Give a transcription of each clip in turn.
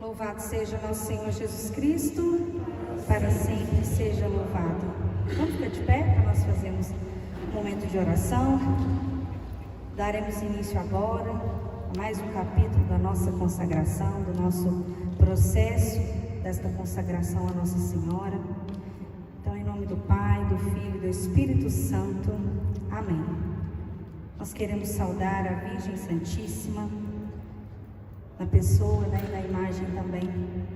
Louvado seja nosso Senhor Jesus Cristo, para sempre seja louvado. Vamos ficar de pé para nós fazermos um momento de oração. Daremos início agora a mais um capítulo da nossa consagração, do nosso processo desta consagração à Nossa Senhora. Então, em nome do Pai, do Filho e do Espírito Santo. Amém. Nós queremos saudar a Virgem Santíssima, na pessoa, e na imagem também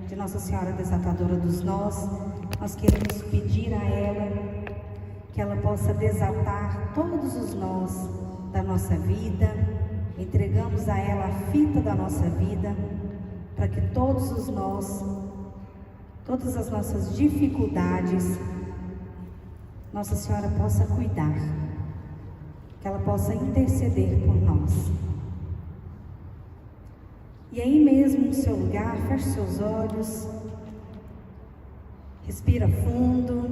de Nossa Senhora Desatadora dos Nós. Nós queremos pedir a ela que ela possa desatar todos os nós da nossa vida. Entregamos a ela a fita da nossa vida, para que todos os nós, todas as nossas dificuldades, Nossa Senhora possa cuidar, que ela possa interceder por nós. E aí mesmo no seu lugar, feche seus olhos, respira fundo.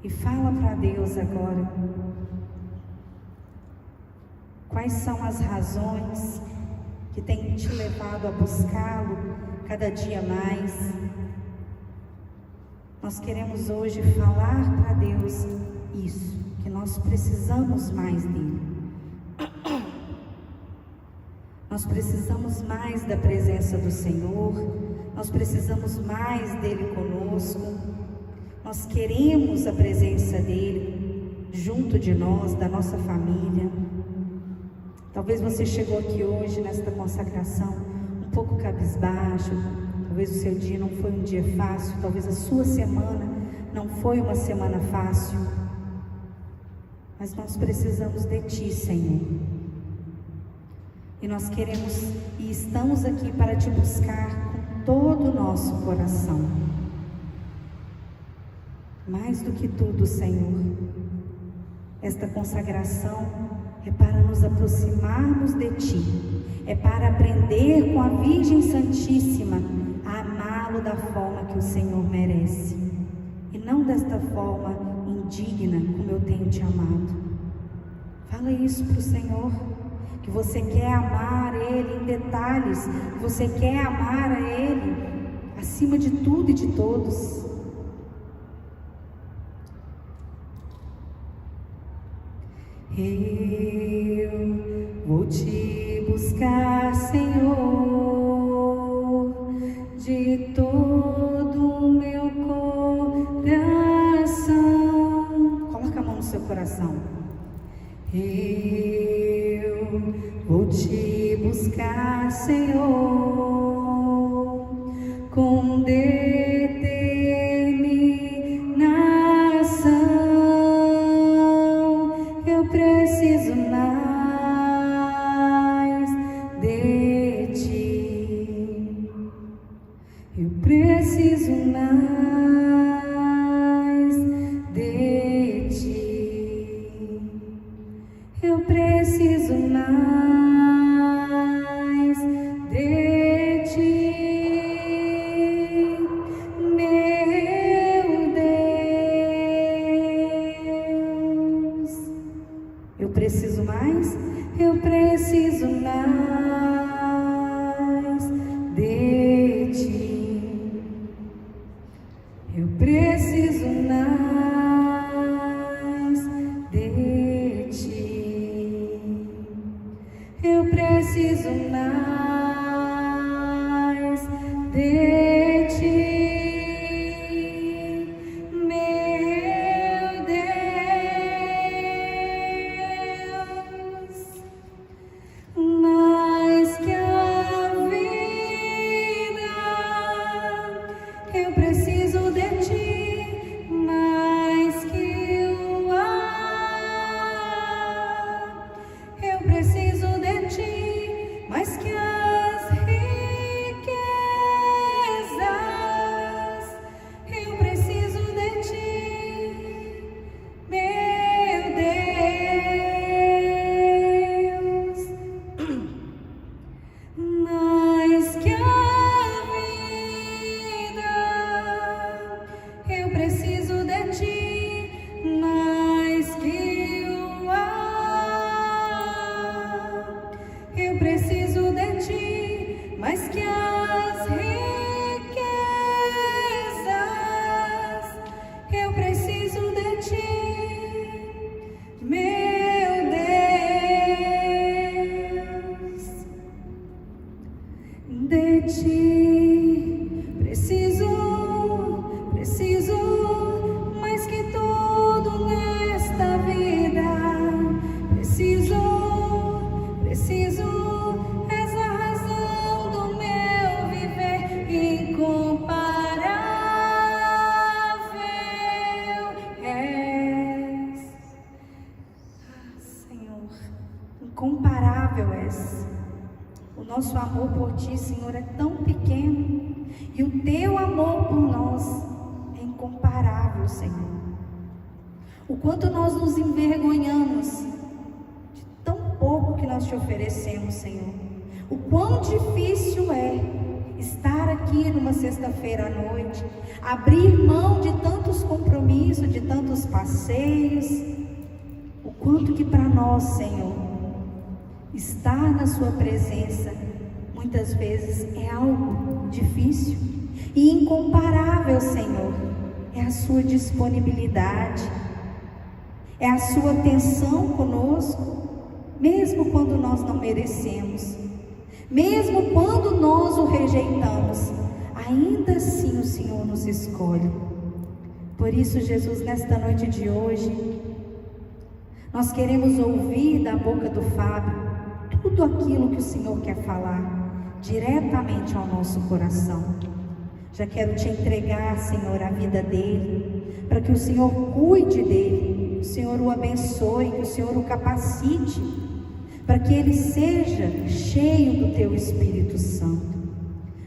E fala para Deus agora. Quais são as razões que têm te levado a buscá-lo cada dia mais? Nós queremos hoje falar para Deus isso, que nós precisamos mais dele. Nós precisamos mais da presença do Senhor, nós precisamos mais dele conosco, nós queremos a presença dele junto de nós, da nossa família. Talvez você chegou aqui hoje nesta consagração um pouco cabisbaixo, talvez o seu dia não foi um dia fácil, talvez a sua semana não foi uma semana fácil. Mas nós precisamos de Ti, Senhor. E nós queremos e estamos aqui para Te buscar com todo o nosso coração. Mais do que tudo, Senhor, esta consagração é para nos aproximarmos de Ti. É para aprender com a Virgem Santíssima a amá-lo da forma que o Senhor merece. E não desta forma indigna como eu tenho te amado. Fala isso para o Senhor, que você quer amar Ele em detalhes, que você quer amar a Ele acima de tudo e de todos. Eu vou te buscar, Senhor, de todo o meu coração. Coloca a mão no seu coração. Eu vou te buscar, Senhor, com determinação. Eu preciso mais de Ti. Eu preciso mais de Ti. Eu preciso mais de Ti, meu Deus. Eu preciso mais, eu preciso mais de Ti. Eu preciso mais de Ti. Eu preciso mais de Ti, meu Deus. Mais que a vida, eu preciso de Ti. Mais que o ar, eu preciso de Ti. Mais que as riquezas, eu preciso de Ti, meu Deus. Mais que a vida, eu preciso de Ti. Mais que o ar, incomparável és. O nosso amor por Ti, Senhor, é tão pequeno, e o Teu amor por nós é incomparável, Senhor. O quanto nós nos envergonhamos de tão pouco que nós Te oferecemos, Senhor. O quão difícil é estar aqui numa sexta-feira à noite, abrir mão de tantos compromissos, de tantos passeios. O quanto que para nós, Senhor, estar na Sua presença muitas vezes é algo difícil. E incomparável, Senhor, é a Sua disponibilidade, é a Sua atenção conosco, mesmo quando nós não merecemos, mesmo quando nós o rejeitamos, ainda assim o Senhor nos escolhe. Por isso, Jesus, nesta noite de hoje, nós queremos ouvir da boca do Fábio tudo aquilo que o Senhor quer falar diretamente ao nosso coração. Já quero Te entregar, Senhor, a vida dele, para que o Senhor cuide dele, que o Senhor o abençoe, que o Senhor o capacite, para que ele seja cheio do Teu Espírito Santo,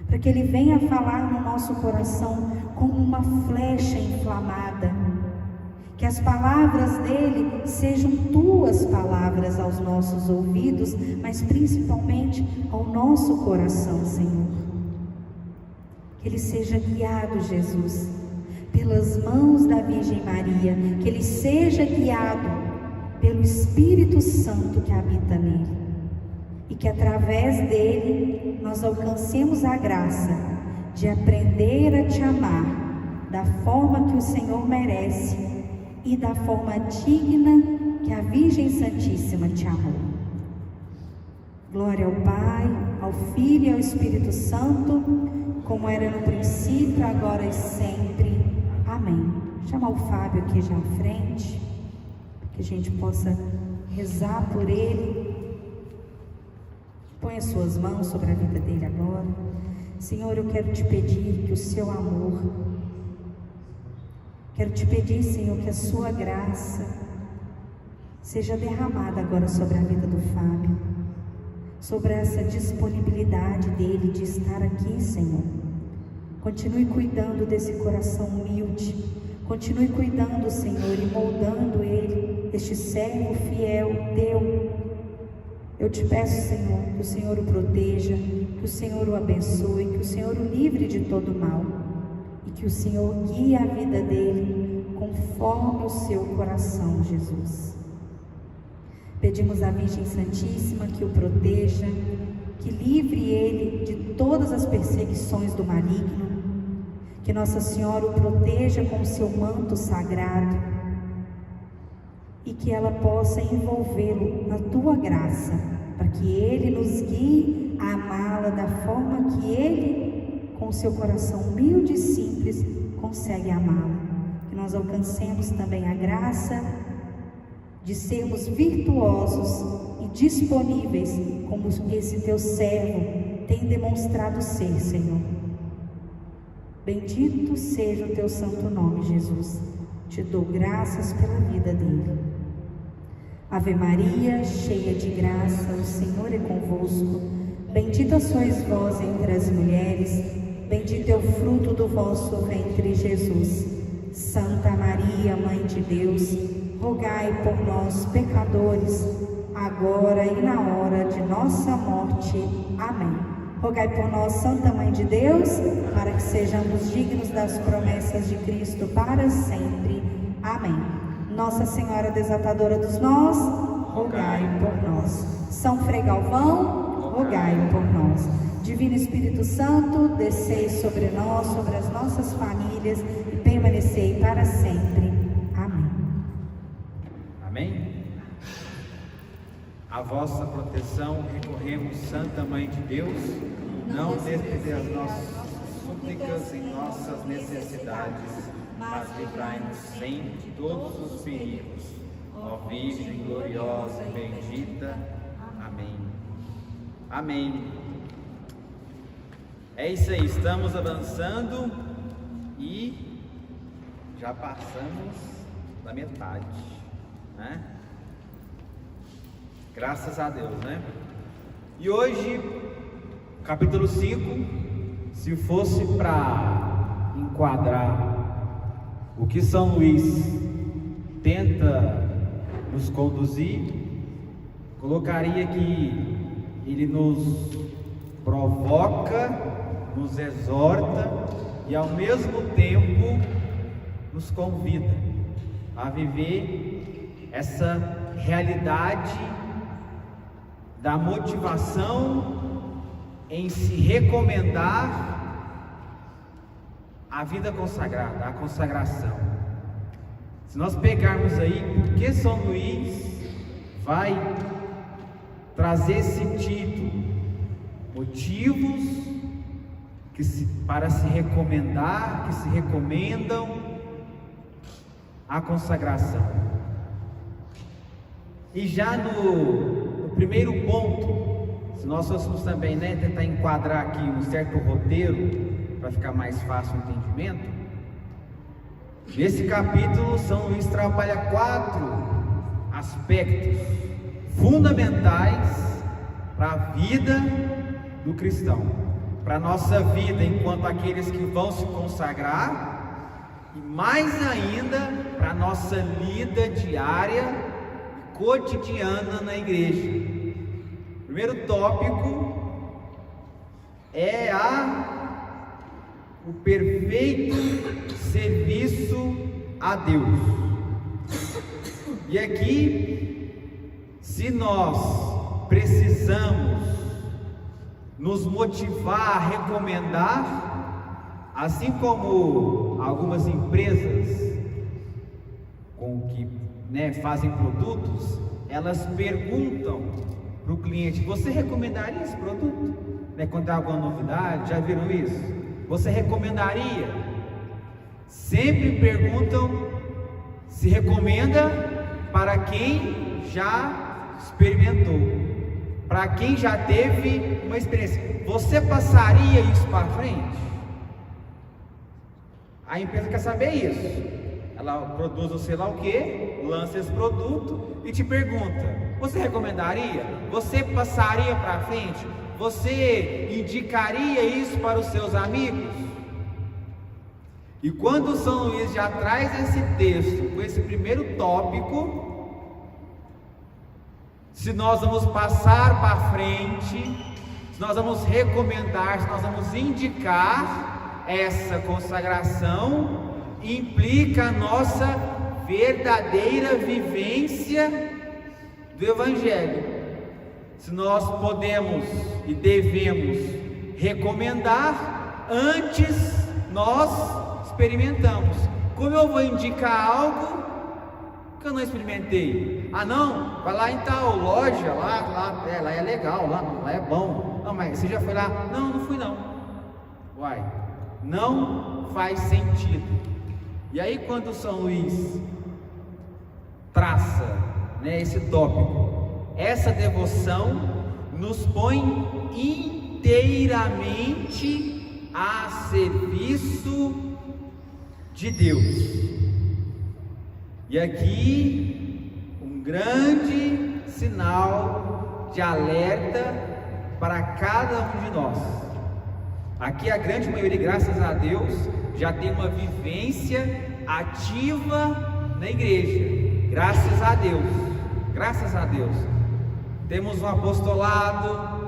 para que ele venha falar no nosso coração como uma flecha inflamada, que as palavras dele sejam Tuas palavras aos nossos ouvidos, mas principalmente ao nosso coração, Senhor. Que ele seja guiado, Jesus, pelas mãos da Virgem Maria, que ele seja guiado pelo Espírito Santo que habita nele, e que através dele nós alcancemos a graça de aprender a Te amar da forma que o Senhor merece e da forma digna que a Virgem Santíssima Te amou. Glória ao Pai, ao Filho e ao Espírito Santo, como era no princípio, agora e sempre. Amém. Vou chamar o Fábio aqui já à frente, que a gente possa rezar por ele. Põe as suas mãos sobre a vida dele agora. Senhor, eu quero Te pedir que o Seu amor, quero Te pedir, Senhor, que a Sua graça seja derramada agora sobre a vida do Fábio, sobre essa disponibilidade dele de estar aqui, Senhor. Continue cuidando desse coração humilde, continue cuidando, Senhor, e moldando ele, este servo fiel Teu. Eu Te peço, Senhor, que o Senhor o proteja, que o Senhor o abençoe, que o Senhor o livre de todo mal, e que o Senhor guie a vida dele conforme o Seu coração, Jesus. Pedimos à Virgem Santíssima que o proteja, que livre ele de todas as perseguições do maligno, que Nossa Senhora o proteja com o Seu manto sagrado, e que ela possa envolvê-lo na Tua graça, para que ele nos guie a amá-la da forma que ele, com o seu coração humilde e simples, consegue amá-la. Que nós alcancemos também a graça de sermos virtuosos e disponíveis, como esse Teu servo tem demonstrado ser, Senhor. Bendito seja o Teu santo nome, Jesus. Te dou graças pela vida dele. Ave Maria, cheia de graça, o Senhor é convosco. Bendita sois vós entre as mulheres, bendito é o fruto do vosso ventre, Jesus. Santa Maria, Mãe de Deus, rogai por nós, pecadores, agora e na hora de nossa morte. Amém. Rogai por nós, Santa Mãe de Deus, para que sejamos dignos das promessas de Cristo para sempre. Amém. Nossa Senhora Desatadora dos Nós, rogai por nós. São Frei Galvão, rogai por nós. Divino Espírito Santo, descei sobre nós, sobre as nossas famílias e permanecei para sempre. Amém. Amém. A vossa proteção recorremos, Santa Mãe de Deus, não desde as nossas súplicas em nossas necessidades, mas livrai-nos sempre de todos os perigos. Ó Virgem gloriosa e bendita. Amém. Amém. É isso aí, estamos avançando e já passamos da metade, né? Graças a Deus, né? E hoje, capítulo 5, se fosse para enquadrar o que São Luís tenta nos conduzir, colocaria que ele nos provoca, nos exorta e ao mesmo tempo nos convida a viver essa realidade da motivação em se recomendar a vida consagrada, a consagração. Se nós pegarmos aí, por que São Luís vai trazer esse título? Motivos para se recomendar, que se recomendam a consagração. E já no primeiro ponto, se nós fôssemos também tentar enquadrar aqui um certo roteiro, para ficar mais fácil o entendimento, nesse capítulo São Luís trabalha 4 aspectos fundamentais para a vida do cristão, para a nossa vida enquanto aqueles que vão se consagrar, e mais ainda para a nossa vida diária e cotidiana na igreja. O primeiro tópico é o perfeito serviço a Deus. E aqui, se nós precisamos nos motivar a recomendar, assim como algumas empresas com que fazem produtos, elas perguntam para o cliente: você recomendaria esse produto? Quando tem alguma novidade, já viram isso? Você recomendaria? Sempre perguntam se recomenda para quem já experimentou, para quem já teve uma experiência. Você passaria isso para frente? A empresa quer saber isso. Ela produz o sei lá o que, lança esse produto e te pergunta: você recomendaria? Você passaria para frente? Você indicaria isso para os seus amigos? E quando São Luís já traz esse texto com esse primeiro tópico, se nós vamos passar para frente, se nós vamos recomendar, se nós vamos indicar essa consagração, implica a nossa verdadeira vivência do Evangelho. Se nós podemos e devemos recomendar, antes nós experimentamos. Como eu vou indicar algo que eu não experimentei? Ah não, vai lá em tal loja, lá é legal, lá é bom. Não, mas você já foi lá? Não, não fui não. Uai, não faz sentido. E aí quando São Luís traça esse tópico, essa devoção nos põe inteiramente a serviço de Deus. E aqui um grande sinal de alerta para cada um de nós. Aqui a grande maioria, graças a Deus, já tem uma vivência ativa na igreja. Graças a Deus, graças a Deus. Temos um apostolado,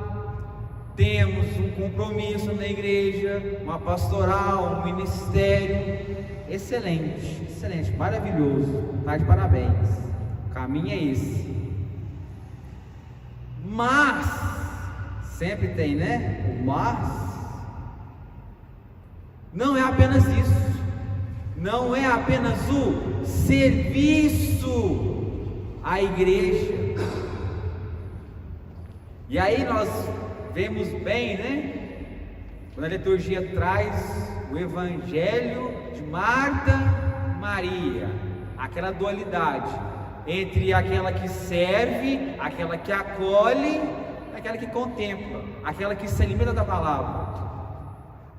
temos um compromisso na igreja, uma pastoral, um ministério. Excelente, excelente, maravilhoso, tá de parabéns, o caminho é esse. Mas, sempre tem, o mas, não é apenas isso, não é apenas o serviço à igreja. E aí nós vemos bem, quando a liturgia traz o Evangelho de Marta e Maria, aquela dualidade entre aquela que serve, aquela que acolhe, aquela que contempla, aquela que se alimenta da palavra.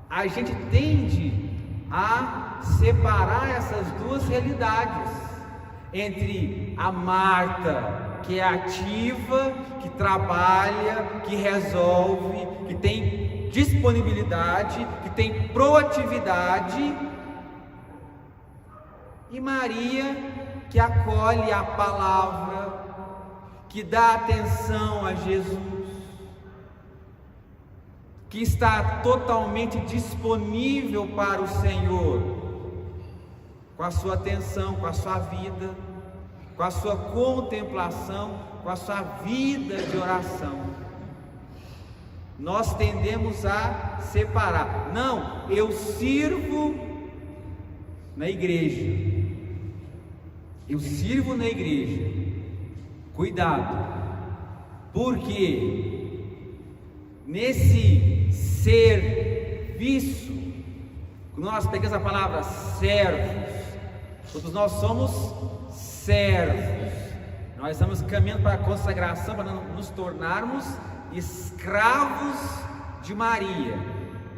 A gente tende a separar essas duas realidades, entre a Marta que é ativa, que trabalha, que resolve, que tem disponibilidade, que tem proatividade. E Maria, que acolhe a palavra, que dá atenção a Jesus, que está totalmente disponível para o Senhor, com a sua atenção, com a sua vida, com a sua contemplação, com a sua vida de oração. Nós tendemos a separar. Não, eu sirvo na igreja. Eu sirvo na igreja. Cuidado, porque nesse serviço, quando nós pegamos a palavra servos, todos nós somos servos, nós estamos caminhando para a consagração, para nos tornarmos escravos de Maria.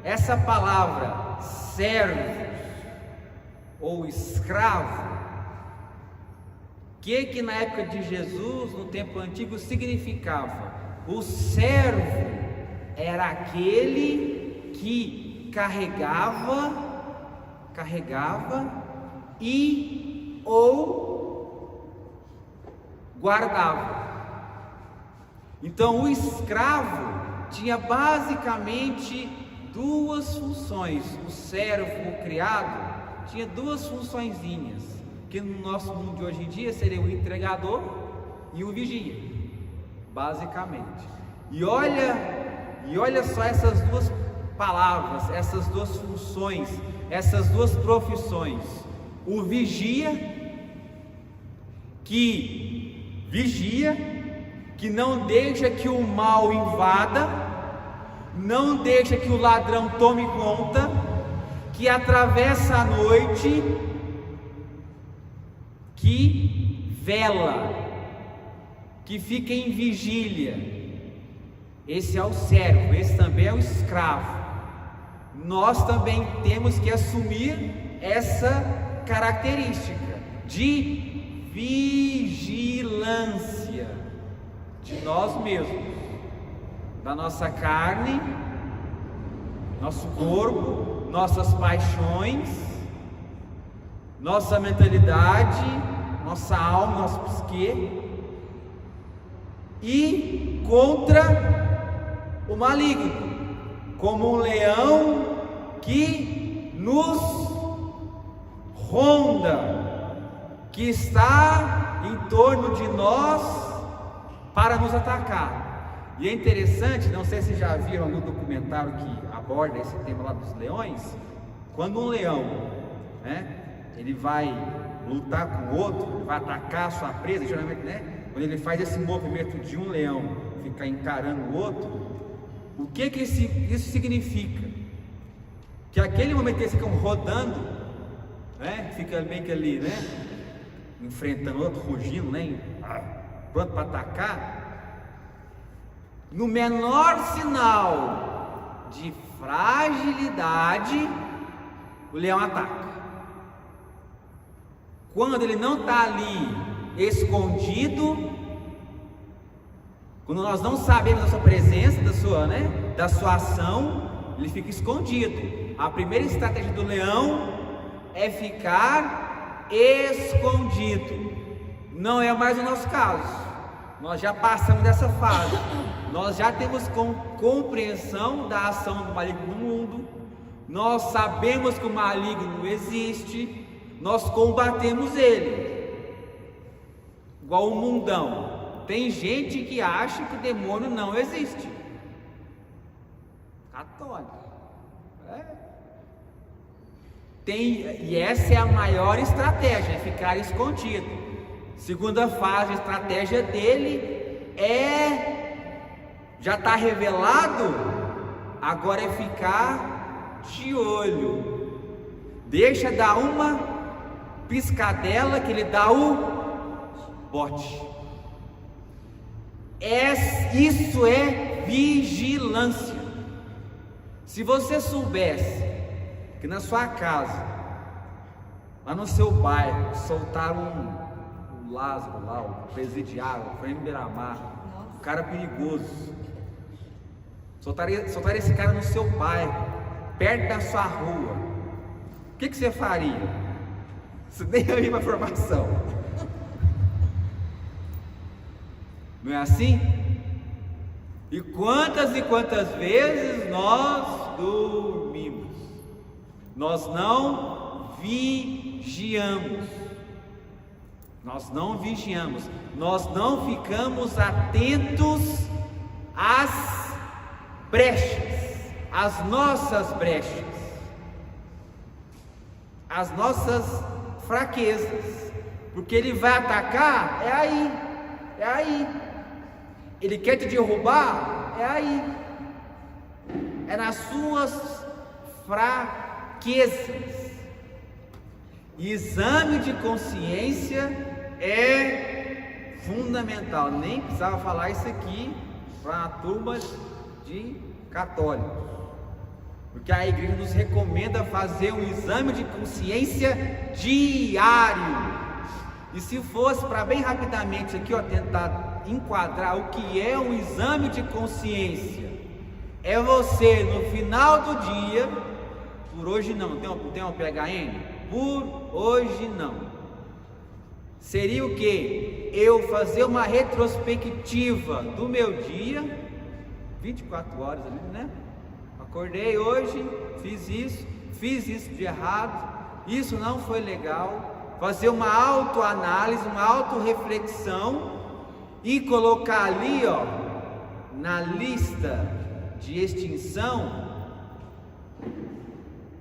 Essa palavra servos ou escravo, que na época de Jesus, no tempo antigo, significava? O servo era aquele que carregava e ou guardava. Então o escravo tinha basicamente duas funções. O servo, o criado, tinha duas funçõezinhas, que no nosso mundo de hoje em dia seria o entregador e o vigia, basicamente. E olha só essas duas palavras, essas duas funções, essas duas profissões. O vigia, que vigia, que não deixa que o mal invada, não deixa que o ladrão tome conta, que atravessa a noite, que vela, que fica em vigília. Esse é o servo, esse também é o escravo. Nós também temos que assumir essa característica de vigilância de nós mesmos, da nossa carne, nosso corpo, nossas paixões, nossa mentalidade, nossa alma, nosso psique, e contra o maligno, como um leão que nos ronda, que está em torno de nós para nos atacar. E é interessante, não sei se já viram no documentário que aborda esse tema lá dos leões, quando um leão, ele vai lutar com o outro, ele vai atacar a sua presa, geralmente, quando ele faz esse movimento de um leão ficar encarando o outro, o que isso significa? Que aquele momento que eles ficam rodando, fica meio que ali, enfrentando o outro, rugindo, pronto para atacar, no menor sinal de fragilidade, o leão ataca. Quando ele não está ali escondido, quando nós não sabemos da sua presença, da sua ação, ele fica escondido. A primeira estratégia do leão é ficar escondido. Não é mais o nosso caso. Nós já passamos dessa fase. Nós já temos compreensão da ação do maligno no mundo. Nós sabemos que o maligno existe. Nós combatemos ele. Igual o mundão. Tem gente que acha que o demônio não existe. Católico. E essa é a maior estratégia, é ficar escondido. Segunda fase, a estratégia dele já está revelado, agora é ficar de olho. Deixa dar uma piscadela que ele dá o bote. Isso é vigilância. Se você soubesse que na sua casa, lá no seu bairro, soltaram um Lázaro lá, o presidiário, o Frei Beiramar, um cara perigoso. Soltaria esse cara no seu bairro, perto da sua rua. O que você faria? Você nem ia ir para a formação. Não é assim? E quantas vezes nós dormimos? Nós não vigiamos. Nós não vigiamos. Nós não ficamos atentos às brechas, às nossas brechas, às nossas fraquezas. Porque ele vai atacar, é aí. Ele quer te derrubar, é aí. É nas suas fraquezas. E exame de consciência é fundamental. Nem precisava falar isso aqui para a turma de católicos, porque a igreja nos recomenda fazer um exame de consciência diário. E se fosse para bem rapidamente aqui, tentar enquadrar o que é um exame de consciência, é você no final do dia, por hoje não, tem um PHN? Por hoje não. Seria o que? Eu fazer uma retrospectiva do meu dia, 24 horas ali, né? Acordei hoje, fiz isso de errado, isso não foi legal. Fazer uma autoanálise, uma autorreflexão e colocar ali, na lista de extinção,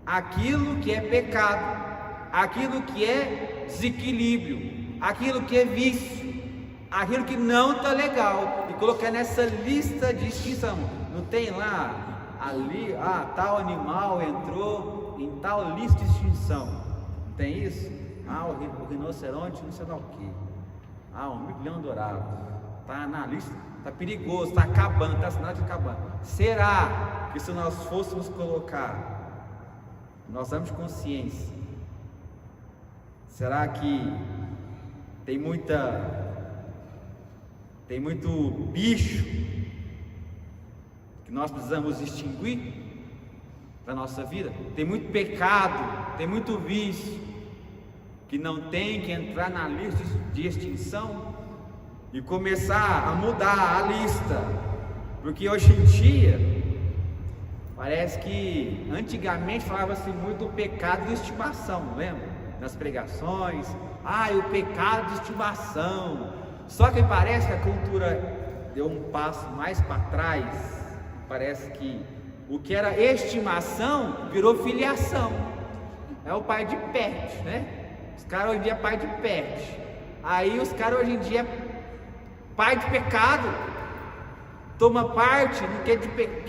aquilo que é pecado, aquilo que é desequilíbrio, aquilo que é vício, aquilo que não está legal, e colocar nessa lista de extinção. Não tem lá, ali, tal animal entrou em tal lista de extinção, não tem isso? O rinoceronte não sei lá o que, o leão dourado, está na lista, está perigoso, está acabando, está assinado de acabando. Será que se nós fôssemos colocar nós temos consciência, será que tem muito bicho que nós precisamos extinguir da nossa vida? Tem muito pecado, tem muito vício que não tem que entrar na lista de extinção e começar a mudar a lista, porque hoje em dia parece que antigamente falava-se muito do pecado de estimação, lembra? Nas pregações, o pecado de estimação. Só que parece que a cultura deu um passo mais para trás. Parece que o que era estimação virou filiação. É o pai de pet, né? Os caras hoje em dia é pai de pet. Aí os caras hoje em dia pai de pecado, toma parte no que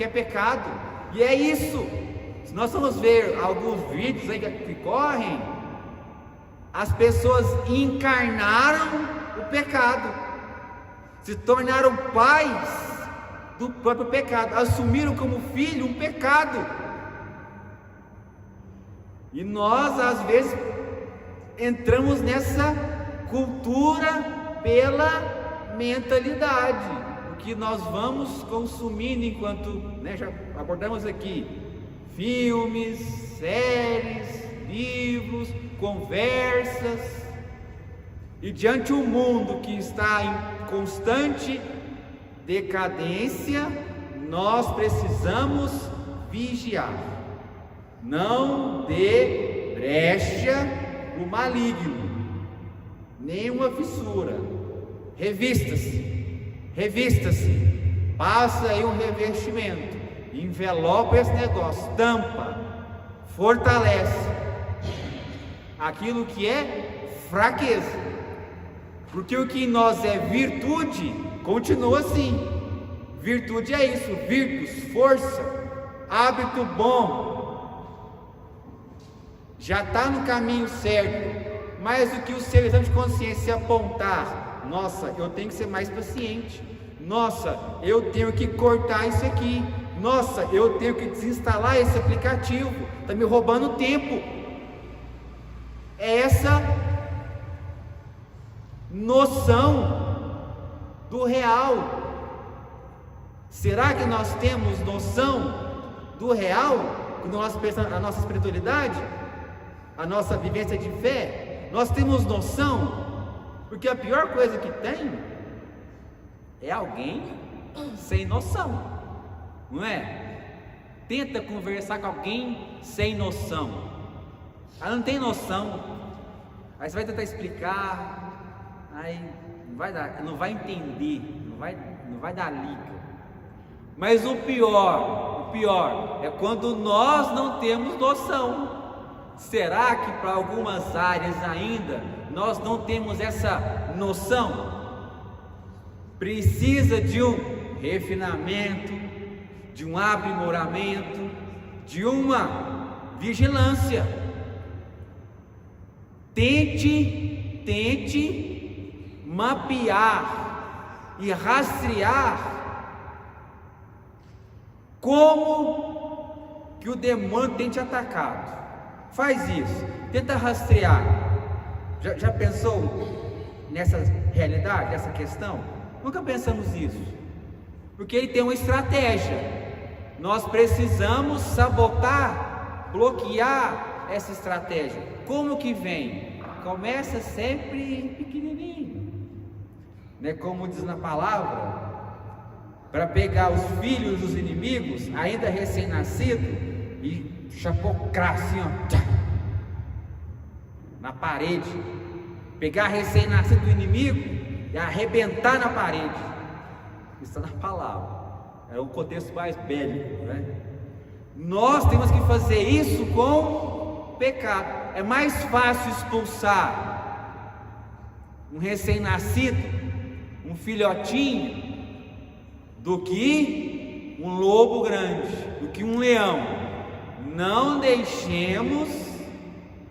é pecado. E é isso. Se nós vamos ver alguns vídeos aí que correm, as pessoas encarnaram o pecado, se tornaram pais do próprio pecado, assumiram como filho um pecado. E nós às vezes entramos nessa cultura pela mentalidade, o que nós vamos consumindo enquanto, já abordamos aqui, filmes, séries, livros, conversas, e diante do mundo que está em constante decadência, nós precisamos vigiar, não dê brecha para o maligno, nenhuma fissura. Revista-se, passa aí um revestimento, envelopa esse negócio, tampa, fortalece aquilo que é fraqueza, porque o que em nós é virtude, continua assim. Virtude é isso, virtus, força, hábito bom, já está no caminho certo. Mas o que o seu exame de consciência apontar, nossa, eu tenho que ser mais paciente, nossa, eu tenho que cortar isso aqui, nossa, eu tenho que desinstalar esse aplicativo, está me roubando tempo. Essa noção do real. Será que nós temos noção do real? Quando nós pensamos na nossa espiritualidade, a nossa vivência de fé, nós temos noção? Porque a pior coisa que tem é alguém sem noção, não é? Tenta conversar com alguém sem noção. Ela não tem noção. Aí você vai tentar explicar, aí não vai entender, não vai dar liga. Mas o pior é quando nós não temos noção. Será que para algumas áreas ainda nós não temos essa noção? Precisa de um refinamento, de um aprimoramento, de uma vigilância. Tente mapear e rastrear como que o demônio tem te atacado. Faz isso, tenta rastrear. Já pensou nessa realidade, nessa questão? Nunca pensamos isso, porque ele tem uma estratégia. Nós precisamos sabotar, bloquear essa estratégia. Como que vem? Começa sempre pequenininho, né? Como diz na palavra, para pegar os filhos dos inimigos, ainda recém-nascido, e chapocrar assim, ó, na parede. Pegar recém-nascido do inimigo e arrebentar na parede. Isso está na palavra. É um contexto mais bélico, né? Nós temos que fazer isso com pecado. É mais fácil expulsar um recém-nascido, um filhotinho, do que um lobo grande, do que um leão. Não deixemos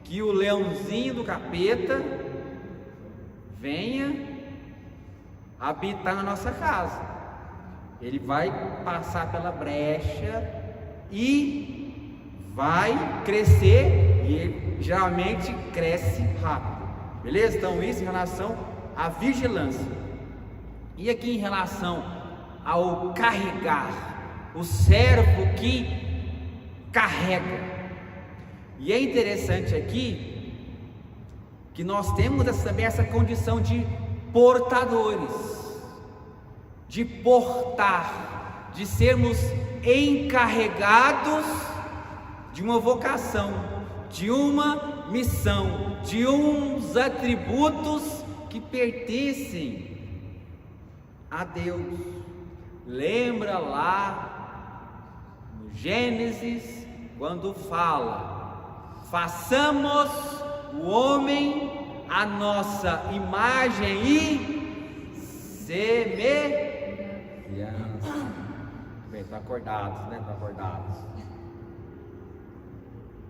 que o leãozinho do capeta venha habitar na nossa casa. Ele vai passar pela brecha e vai crescer, e ele geralmente cresce rápido. Beleza? Então isso em relação à vigilância. E aqui em relação ao carregar, o servo que carrega. E é interessante aqui que nós temos também essa condição de portadores, de portar, de sermos encarregados de uma vocação, de uma missão, de uns atributos que pertencem a Deus. Lembra lá no Gênesis, quando fala: façamos o homem a nossa imagem e semelhança. Bem, estão acordados, né? Estão acordados.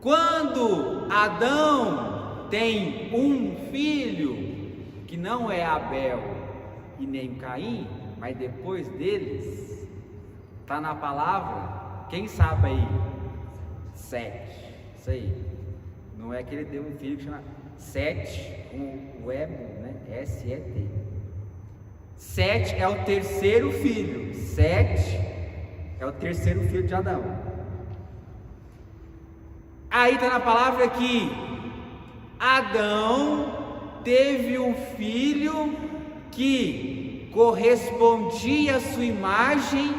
Quando Adão tem um filho, que não é Abel e nem Caim, mas depois deles, está na palavra, quem sabe aí? 7, isso aí. Não é que ele deu um filho que chama Sete, com o emo, né? S-E-T. 7 é o terceiro filho. 7 é o terceiro filho de Adão. Aí está na palavra que Adão teve um filho que correspondia à sua imagem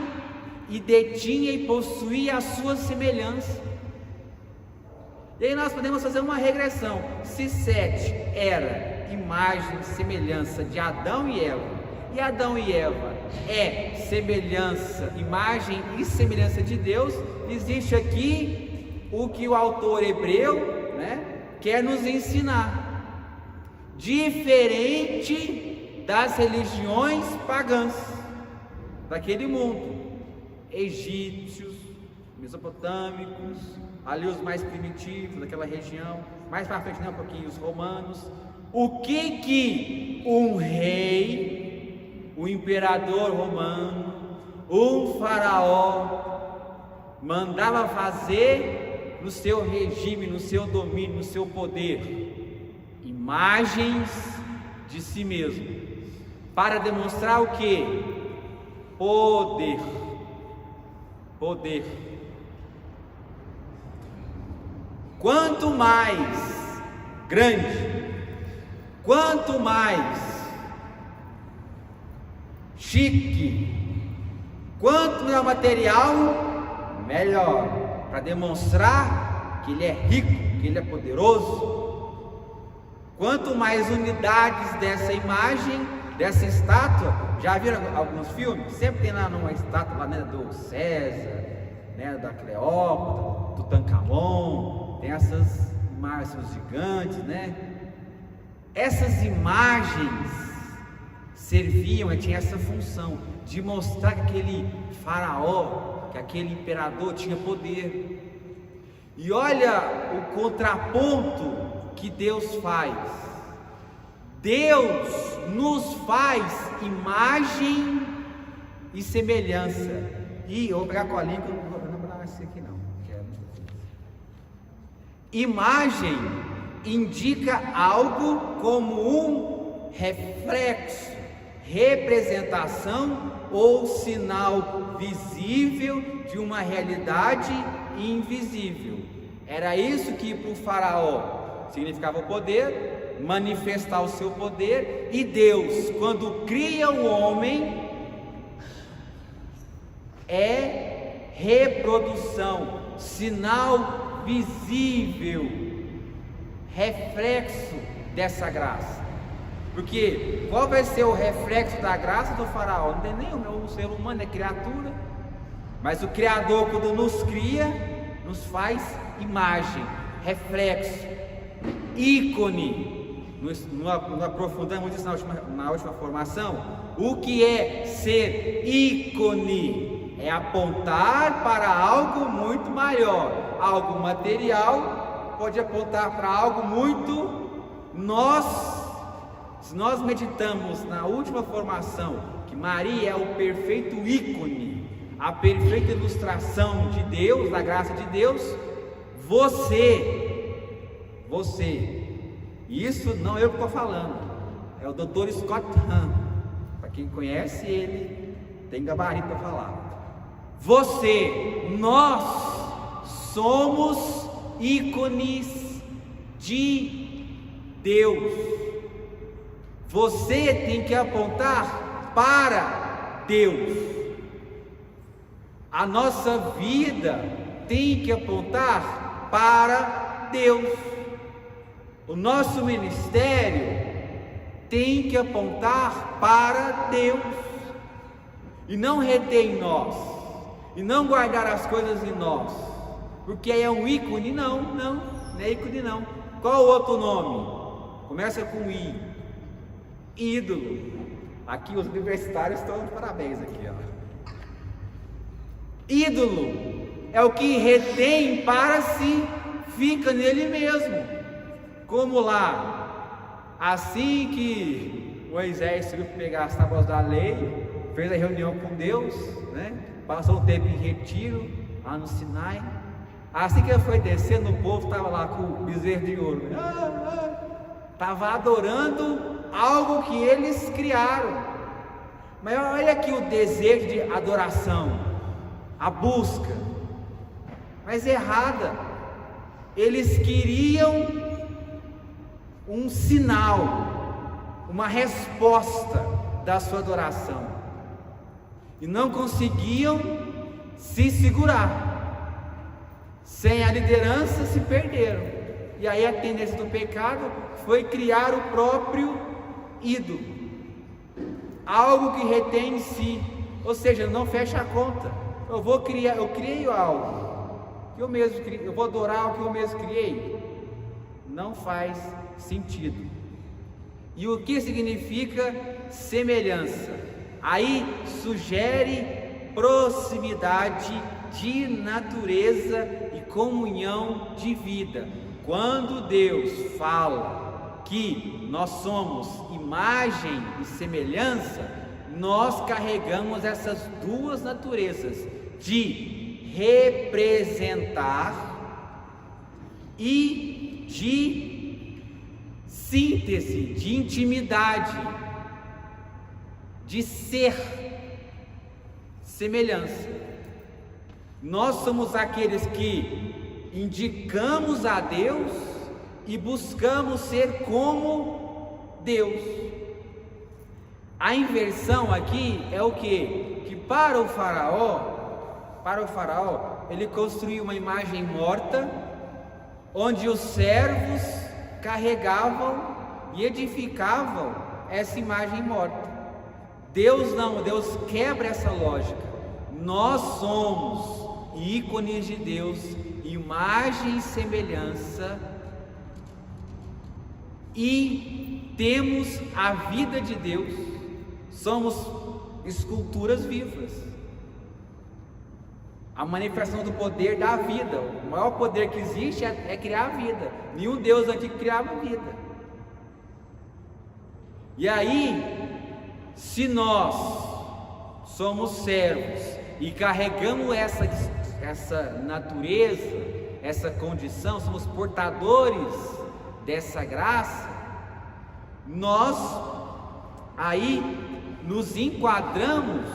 e detinha e possuía a sua semelhança. E aí nós podemos fazer uma regressão. Se 7 era imagem e semelhança de Adão e Eva, e Adão e Eva é semelhança, imagem e semelhança de Deus, existe aqui o que o autor hebreu, né, quer nos ensinar, diferente das religiões pagãs daquele mundo, egípcios, mesopotâmicos, ali os mais primitivos daquela região, mais para frente, né, um pouquinho, os romanos. O que um rei, o imperador romano, um faraó mandava fazer no seu regime, no seu domínio, no seu poder? Imagens de si mesmo, para demonstrar o quê? Poder. Poder. Quanto mais grande, quanto mais chique, quanto mais material, melhor, para demonstrar que ele é rico, que ele é poderoso. Quanto mais unidades dessa imagem, dessa estátua, já viram alguns filmes? Sempre tem lá uma estátua lá, né, do César, né, da Cleópatra, do Tancamon, tem essas imagens gigantes, né? Essas imagens serviam, tinha essa função de mostrar que aquele faraó, que aquele imperador tinha poder. E olha o contraponto que Deus faz. Deus nos faz imagem e semelhança. E eu vou pegar a colinha que eu não vou lembrar esse aqui não. Imagem indica algo como um reflexo, representação ou sinal visível de uma realidade invisível. Era isso que para o faraó significava o poder, manifestar o seu poder. E Deus, quando cria o homem, é reprodução, sinal visível, reflexo dessa graça. Porque qual vai ser o reflexo da graça do faraó? Não tem nenhum, o ser humano é criatura, mas o Criador, quando nos cria, nos faz imagem, reflexo, ícone. Não aprofundamos isso na última formação. O que é ser ícone? É apontar para algo muito maior. Algo material pode apontar para algo muito. Se nós meditamos na última formação que Maria é o perfeito ícone, a perfeita ilustração de Deus, da graça de Deus, você, isso não é eu que estou falando, é o Dr. Scott Hahn. Para quem conhece ele, tem gabarito para falar. Nós somos ícones de Deus. Você tem que apontar para Deus. A nossa vida tem que apontar para Deus. O nosso ministério tem que apontar para Deus e não reter em nós, e não guardar as coisas em nós, porque é um ícone. Não é ícone não. Qual o outro nome? Começa com I. Ídolo. Aqui os universitários estão de parabéns aqui, ó. Ídolo é o que retém para si, fica nele mesmo. Como lá, assim que Moisés subiu para pegar as tábuas da lei, fez a reunião com Deus, né? Passou um tempo em retiro lá no Sinai. Assim que ele foi descendo, o povo estava lá com o bezerro de ouro, estava adorando algo que eles criaram. Mas olha aqui o desejo de adoração, a busca, mas errada. Eles queriam um sinal, uma resposta da sua adoração, e não conseguiam se segurar. Sem a liderança se perderam. E aí a tendência do pecado foi criar o próprio ídolo, algo que retém em si, ou seja, não fecha a conta. Eu criei algo que eu mesmo criei, eu vou adorar o que eu mesmo criei. Não faz sentido. E o que significa semelhança? Aí sugere proximidade de natureza e comunhão de vida. Quando Deus fala que nós somos imagem e semelhança, nós carregamos essas duas naturezas de representar e de síntese de intimidade, de ser, semelhança. Nós somos aqueles que indicamos a Deus e buscamos ser como Deus. A inversão aqui é o quê? Que para o faraó, ele construiu uma imagem morta, onde os servos carregavam e edificavam essa imagem morta. Deus não, Deus quebra essa lógica. Nós somos ícones de Deus, imagem e semelhança, e temos a vida de Deus, somos esculturas vivas, a manifestação do poder da vida. O maior poder que existe é criar a vida. Nenhum Deus antigo criava a vida. E aí, se nós somos servos e carregamos essa natureza, essa condição, somos portadores dessa graça, nós aí nos enquadramos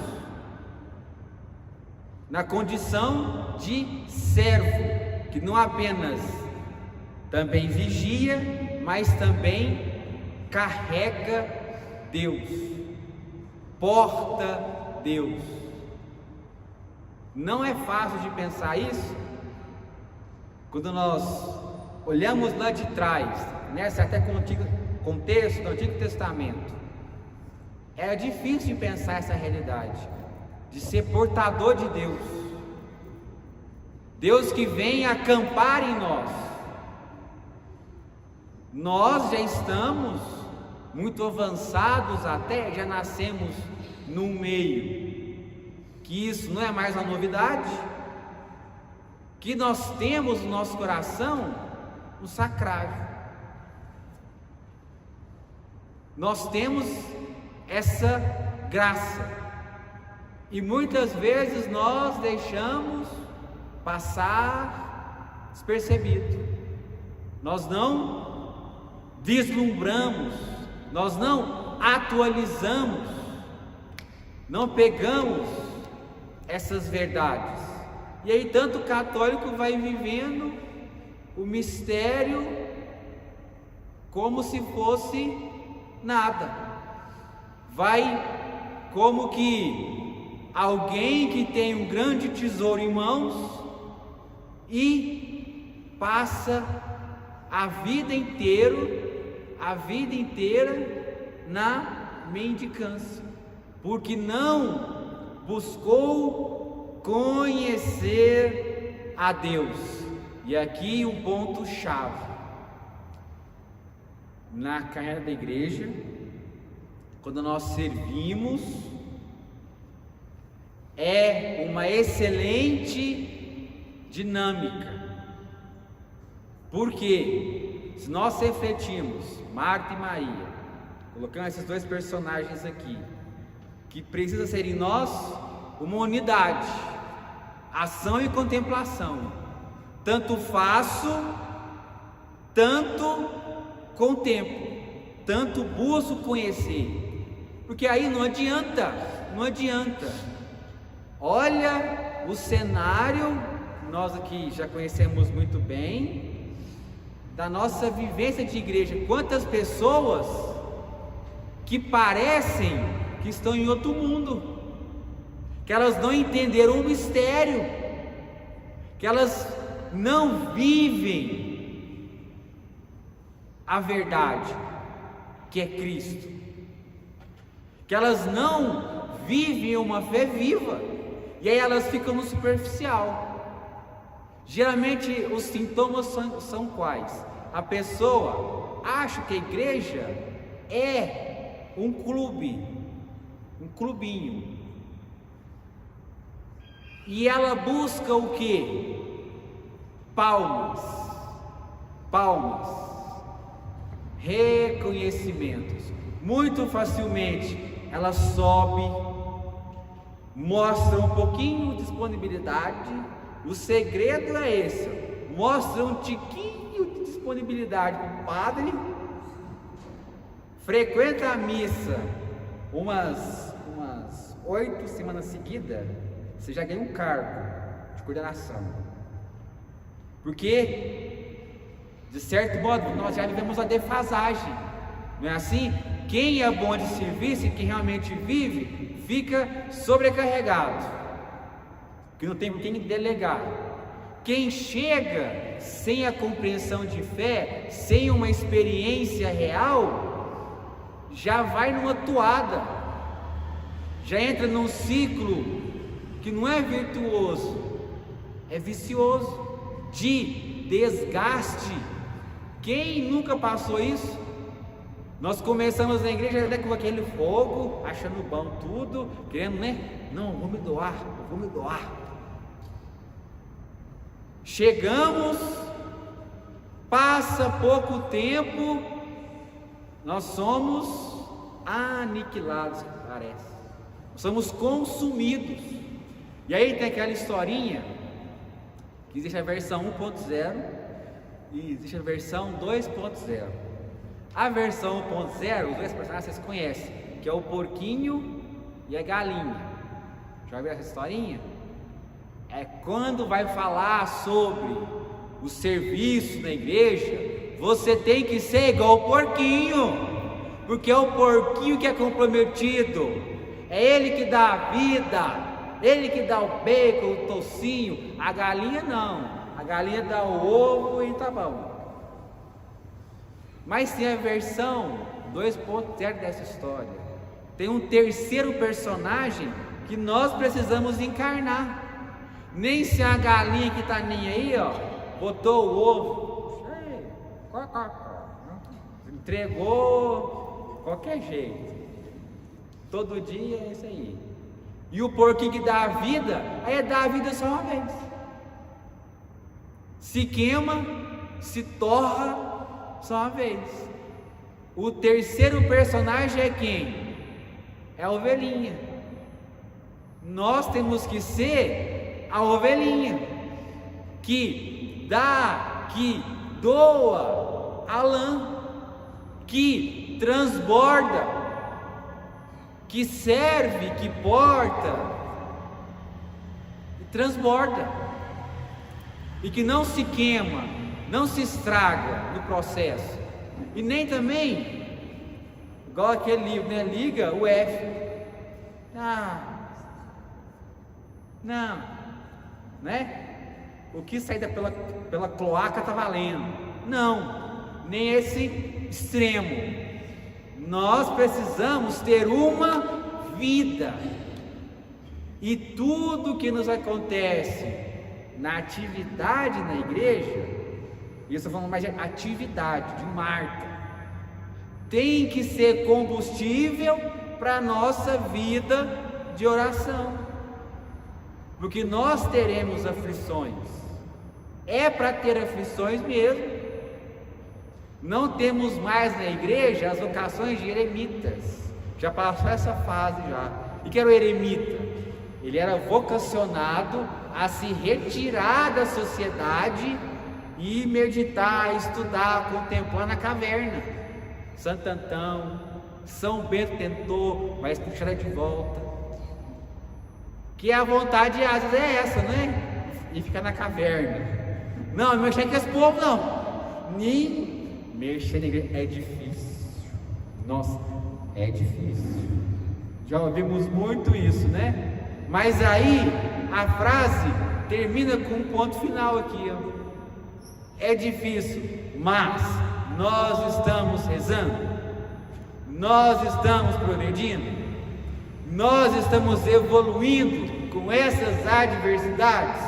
na condição de servo, que não apenas também vigia, mas também carrega Deus, porta Deus. Não é fácil de pensar isso quando nós olhamos lá de trás, até com o contexto do Antigo Testamento. É difícil de pensar essa realidade, de ser portador de Deus, Deus que vem acampar em nós. Nós já estamos muito avançados, até já nascemos num meio que isso não é mais uma novidade, que nós temos no nosso coração o sacrário. Nós temos essa graça, e muitas vezes nós deixamos passar despercebido. Nós não deslumbramos, nós não atualizamos, não pegamos essas verdades. E aí tanto o católico vai vivendo o mistério como se fosse nada. Vai como que alguém que tem um grande tesouro em mãos e passa a vida inteira na mendicância, porque não buscou conhecer a Deus. E aqui um ponto chave na caminhada da igreja, quando nós servimos, é uma excelente dinâmica, porque se nós refletimos, Marta e Maria, colocando esses dois personagens aqui, que precisa ser em nós uma unidade, ação e contemplação, tanto faço, tanto contemplo, tanto busco conhecer, porque aí não adianta. Olha o cenário, nós aqui já conhecemos muito bem, da nossa vivência de igreja. Quantas pessoas que parecem que estão em outro mundo, que elas não entenderam o mistério, que elas não vivem a verdade, que é Cristo, que elas não vivem uma fé viva, e aí elas ficam no superficial. Geralmente os sintomas são quais? A pessoa acha que a igreja é um clube, um clubinho, e ela busca o quê? Palmas, reconhecimentos. Muito facilmente ela sobe, mostra um pouquinho de disponibilidade. O segredo é esse: mostra um tiquinho de disponibilidade para o padre frequenta a missa umas 8 semanas seguidas, você já ganha um cargo de coordenação. Porque, de certo modo, nós já vivemos a defasagem, não é assim? Quem é bom de serviço e quem realmente vive, fica sobrecarregado, que não tem quem delegar. Quem chega sem a compreensão de fé, sem uma experiência real, já vai numa toada, já entra num ciclo que não é virtuoso, é vicioso, de desgaste. Quem nunca passou isso? Nós começamos na igreja até com aquele fogo, achando bom tudo, querendo, né? Não, vou me doar. Chegamos, passa pouco tempo, nós somos aniquilados, parece. Somos consumidos. E aí tem aquela historinha que existe a versão 1.0 e existe a versão 2.0. A versão 1.0, os dois personagens vocês conhecem, que é o porquinho e a galinha. Já viu essa historinha? É quando vai falar sobre o serviço na igreja, você tem que ser igual o porquinho, porque é o porquinho que é comprometido, é ele que dá a vida, ele que dá o bacon, o tocinho. A galinha não, a galinha dá o ovo e tá bom. Mas tem a versão 2.0 dessa história, tem um terceiro personagem que nós precisamos encarnar. Nem se a galinha que tá nem aí, ó, botou o ovo, entregou qualquer jeito, todo dia é isso aí. E o porquinho que dá a vida, aí é dar a vida só uma vez, se queima, se torra só uma vez. O terceiro personagem é quem? É a ovelhinha. Nós temos que ser a ovelhinha que dá, que doa a lã, que transborda, que serve, que porta e transborda, e que não se queima, não se estraga no processo, e nem também igual aquele livro, né? Liga o F. Não, né? O que sair pela cloaca está valendo. Não, nem esse extremo. Nós precisamos ter uma vida, e tudo que nos acontece na atividade na igreja, isso eu falando mais de atividade, de Marta, tem que ser combustível para a nossa vida de oração, porque nós teremos aflições, é para ter aflições mesmo. Não temos mais na igreja as vocações de eremitas, já passou essa fase já. E que era o eremita? Ele era vocacionado a se retirar da sociedade e meditar, estudar, contemplar na caverna. Santo Antão, São Bento tentou, mas puxaram de volta. Que a vontade às vezes é essa, né? E ficar na caverna. Não mexer com esse povo não. Nem mexer na igreja é difícil. Nossa, é difícil. Já ouvimos muito isso, né? Mas aí a frase termina com um ponto final aqui, ó. É difícil, mas nós estamos rezando, nós estamos progredindo, nós estamos evoluindo com essas adversidades.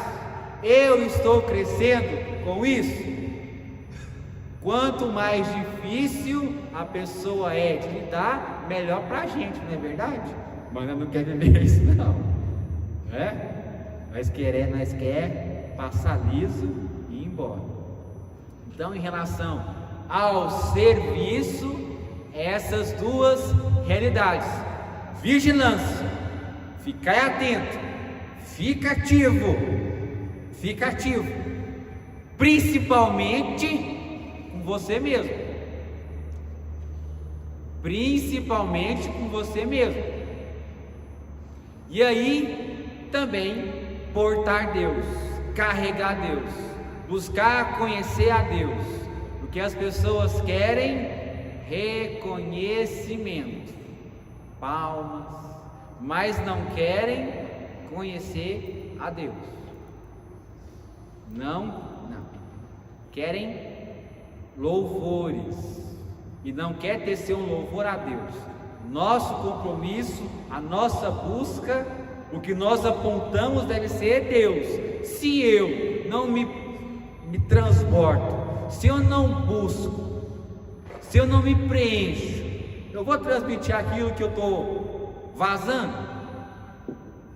Eu estou crescendo com isso. Quanto mais difícil a pessoa é de lidar, melhor para a gente, não é verdade? Mas eu não quero viver isso não, né? Nós quer passar liso e ir embora. Então, em relação ao serviço, essas duas realidades: vigilância, ficar atento, fica ativo, principalmente com você mesmo, principalmente com você mesmo. E aí também portar Deus, carregar Deus, buscar conhecer a Deus. O que as pessoas querem? Reconhecimento, palmas, mas não querem conhecer a Deus. Não, querem louvores e não quer tecer um louvor a Deus. Nosso compromisso, a nossa busca, o que nós apontamos deve ser Deus. Se eu não me transbordo, se eu não busco, se eu não me preencho, eu vou transmitir aquilo que eu estou vazando,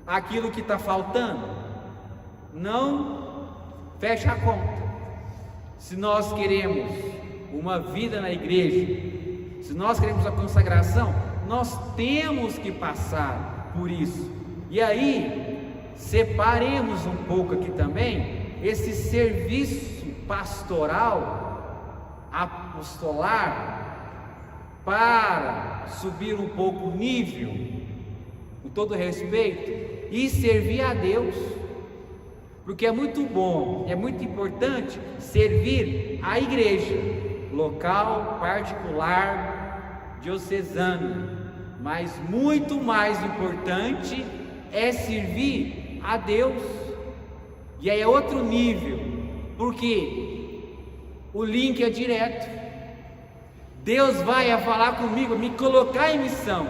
aquilo que está faltando? Não, fecha a conta. Se nós queremos uma vida na igreja, se nós queremos a consagração, nós temos que passar por isso. E aí, separemos um pouco aqui também esse serviço pastoral, apostolar, para subir um pouco o nível, com todo respeito, e servir a Deus. Porque é muito bom, é muito importante servir a igreja, local, particular, diocesano, mas muito mais importante é servir a Deus. E aí é outro nível, porque o link é direto. Deus vai a falar comigo, me colocar em missão.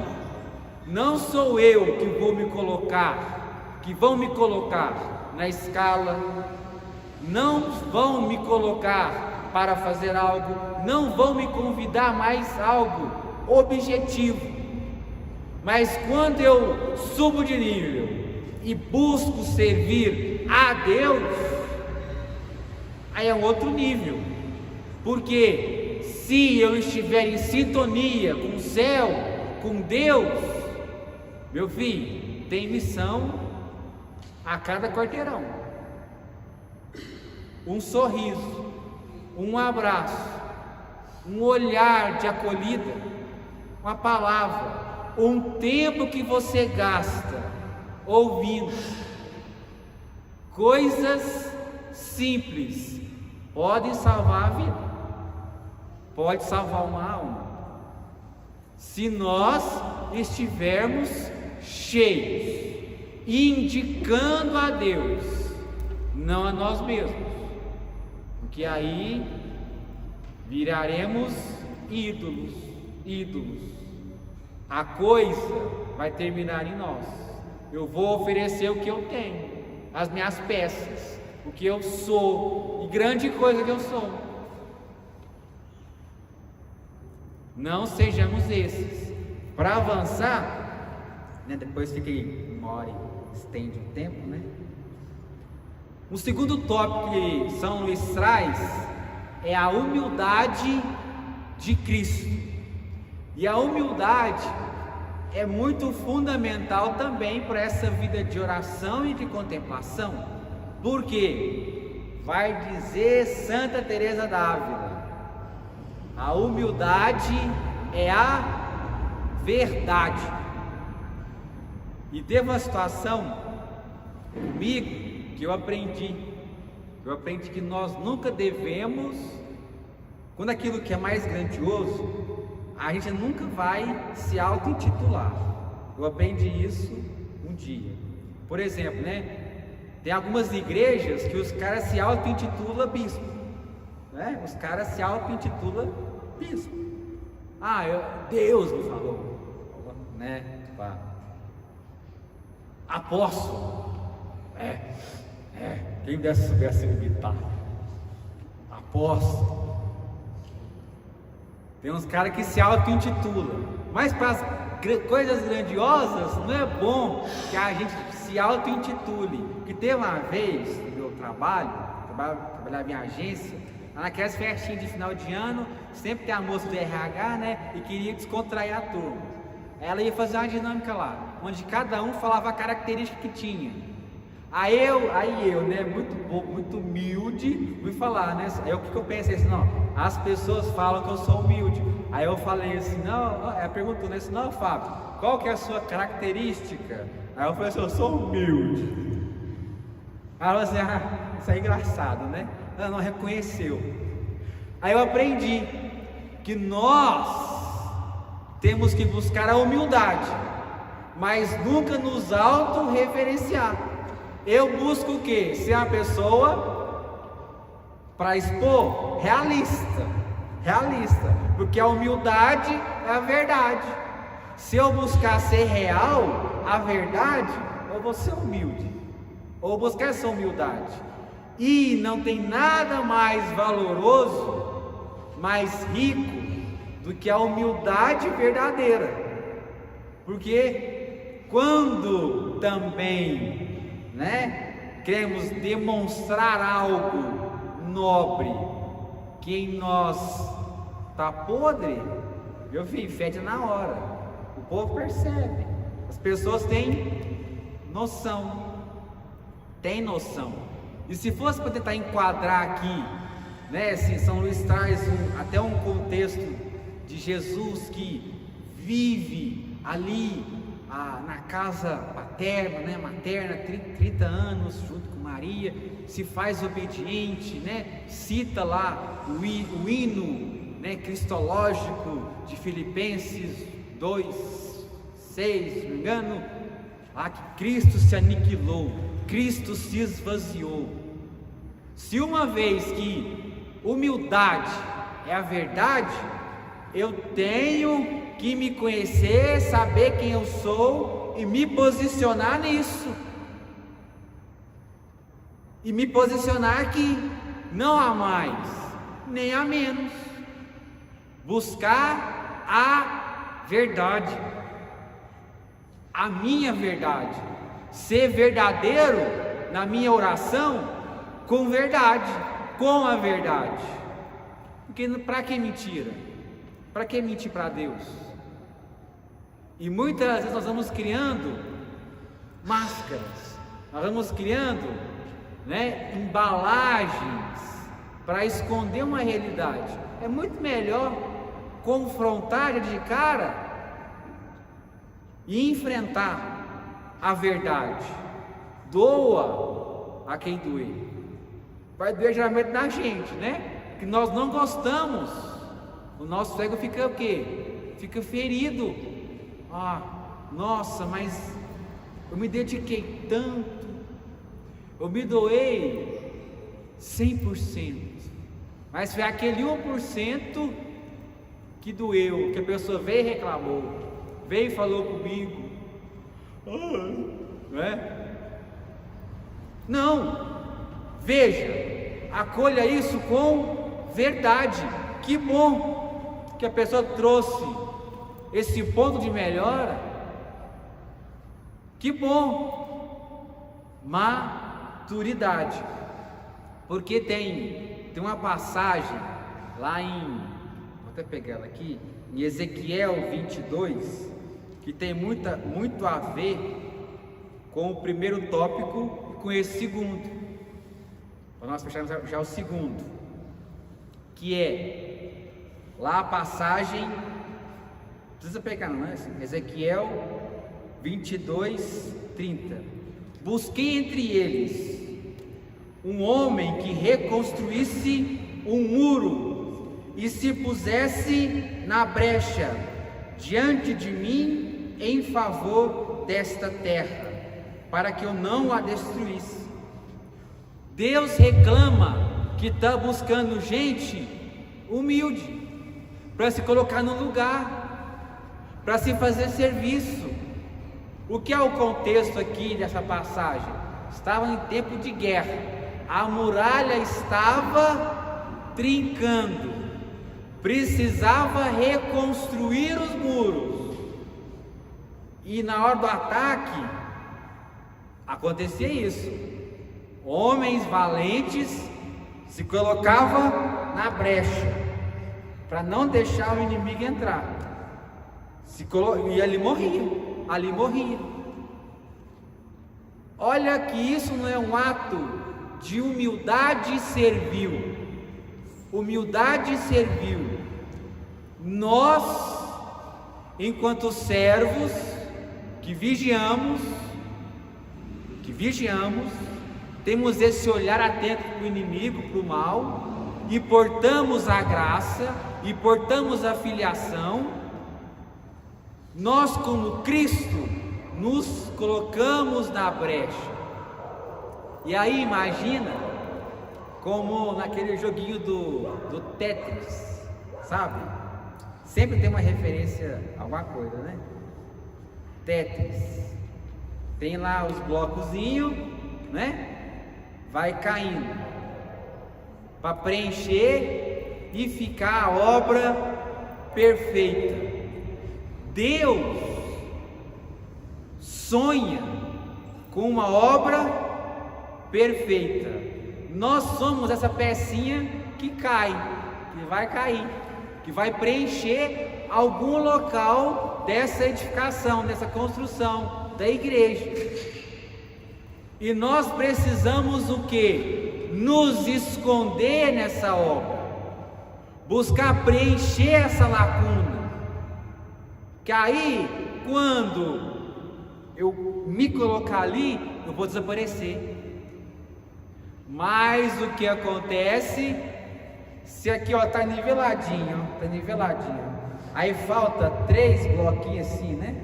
Não sou eu que vou me colocar, que vão me colocar na escala, não vão me colocar para fazer algo, não vão me convidar mais algo objetivo. Mas quando eu subo de nível e busco servir a Deus, aí é um outro nível. Porque se eu estiver em sintonia com o céu, com Deus, meu filho, tem missão a cada quarteirão. Um sorriso, um abraço, um olhar de acolhida, uma palavra, um tempo que você gasta ouvindo. Coisas simples podem salvar a vida, pode salvar uma alma, se nós estivermos cheios, indicando a Deus, não a nós mesmos, porque aí viraremos ídolos. A coisa vai terminar em nós. Eu vou oferecer o que eu tenho, as minhas peças, o que eu sou, e grande coisa que eu sou. Não sejamos esses. Para avançar, né, depois fica aí uma hora e estende o tempo, né? O segundo tópico que São Luís traz é a humildade de Cristo. E a humildade é muito fundamental também para essa vida de oração e de contemplação, porque vai dizer Santa Teresa d'Ávila: a humildade é a verdade. E teve uma situação comigo que eu aprendi que nós nunca devemos, quando aquilo que é mais grandioso, a gente nunca vai se auto-intitular. Eu aprendi isso um dia. Por exemplo, né? Tem algumas igrejas que os caras se auto-intitulam bispo, né? Os caras se auto-intitulam bispo. Deus me falou, né? Apóstolo. Quem desse soubesse imitar. Apóstolo. Tem uns caras que se auto-intitulam, mas para as coisas grandiosas não é bom que a gente se auto-intitule. Porque teve uma vez no meu trabalhava em agência, naquelas festinhas de final de ano, sempre tem a moça do RH, né, e queria descontrair a turma. Ela ia fazer uma dinâmica lá, onde cada um falava a característica que tinha. Aí eu, né, muito humilde, fui falar, né? Aí o que eu pensei assim, não, as pessoas falam que eu sou humilde, Aí eu falei assim, não, ela perguntou, né? Não, Fábio, qual que é a sua característica? Aí eu falei assim, eu sou humilde. Aí ela falou assim, isso é engraçado, né? Ela não reconheceu. Aí eu aprendi que nós temos que buscar a humildade, mas nunca nos autorreferenciar. Eu busco o quê? Ser uma pessoa, para expor, realista, porque a humildade é a verdade. Se eu buscar ser real, a verdade, eu vou ser humilde, ou buscar essa humildade. E não tem nada mais valoroso, mais rico, do que a humildade verdadeira. Porque quando também, queremos demonstrar algo nobre que em nós está podre, meu filho, fede na hora. O povo percebe, as pessoas têm noção. E se fosse para tentar enquadrar aqui, assim, São Luís traz até um contexto de Jesus que vive ali na casa paterna, materna, 30 anos junto com Maria, se faz obediente, cita lá o hino cristológico de Filipenses 2:6, se não me engano, lá que Cristo se aniquilou, Cristo se esvaziou. Se uma vez que humildade é a verdade, eu tenho que me conhecer, saber quem eu sou e me posicionar nisso. E me posicionar aqui, não a mais, nem a menos. Buscar a verdade, a minha verdade. Ser verdadeiro na minha oração com verdade, com a verdade. Porque para que mentira? Para que mentir para Deus? E muitas vezes nós vamos criando máscaras, nós vamos criando embalagens para esconder uma realidade. É muito melhor confrontar de cara e enfrentar a verdade. Doa a quem doer. Vai doer geralmente na gente, que nós não gostamos. O nosso ego fica o quê? Fica ferido. Nossa, mas eu me dediquei tanto, eu me doei 100%, mas foi aquele 1% que doeu, que a pessoa veio e reclamou, veio e falou comigo, Não, veja, acolha isso com verdade. Que bom que a pessoa trouxe esse ponto de melhora, que bom. Maturidade, porque tem uma passagem lá vou até pegar ela aqui, em Ezequiel 22, que tem muito a ver com o primeiro tópico e com esse segundo. Para nós fecharmos já o segundo, que é lá a passagem, precisa pegar, não é? Ezequiel 22:30. Busquei entre eles um homem que reconstruísse um muro e se pusesse na brecha diante de mim em favor desta terra, para que eu não a destruísse. Deus reclama que está buscando gente humilde, para se colocar no lugar, para se fazer serviço. O que é o contexto aqui dessa passagem? Estava em tempo de guerra, a muralha estava trincando, precisava reconstruir os muros, e na hora do ataque acontecia isso. Homens valentes se colocavam na brecha para não deixar o inimigo entrar, e ali morria. Olha que isso não é um ato de humildade servil. Humildade servil nós, enquanto servos que vigiamos, temos esse olhar atento para o inimigo, para o mal, e portamos a graça, e portamos a filiação. Nós, como Cristo, nos colocamos na brecha. E aí imagina como naquele joguinho do Tetris, sabe? Sempre tem uma referência a alguma coisa, né? Tetris. Tem lá os blocozinhos, né? Vai caindo para preencher e ficar a obra perfeita. Deus sonha com uma obra perfeita. Nós somos essa pecinha que cai, que vai cair, que vai preencher algum local dessa edificação, dessa construção da igreja. E nós precisamos o quê? Nos esconder nessa obra, buscar preencher essa lacuna, que aí, quando eu me colocar ali, eu vou desaparecer. Mas o que acontece, se aqui ó, tá niveladinho, aí falta 3 bloquinhos assim, né?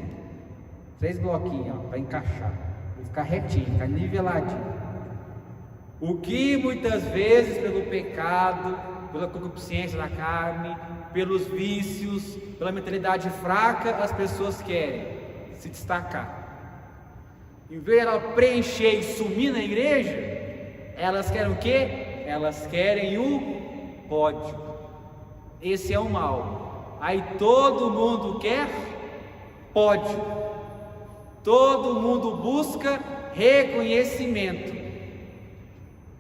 3 bloquinhos, ó, para encaixar, vai ficar retinho, ficar niveladinho. O que muitas vezes pelo pecado, pela concupiscência da carne, pelos vícios, pela mentalidade fraca, as pessoas querem se destacar. Em vez de ela preencher e sumir na igreja, elas querem o quê? Elas querem o pódio. Esse é o mal. Aí todo mundo quer pódio. Todo mundo busca reconhecimento.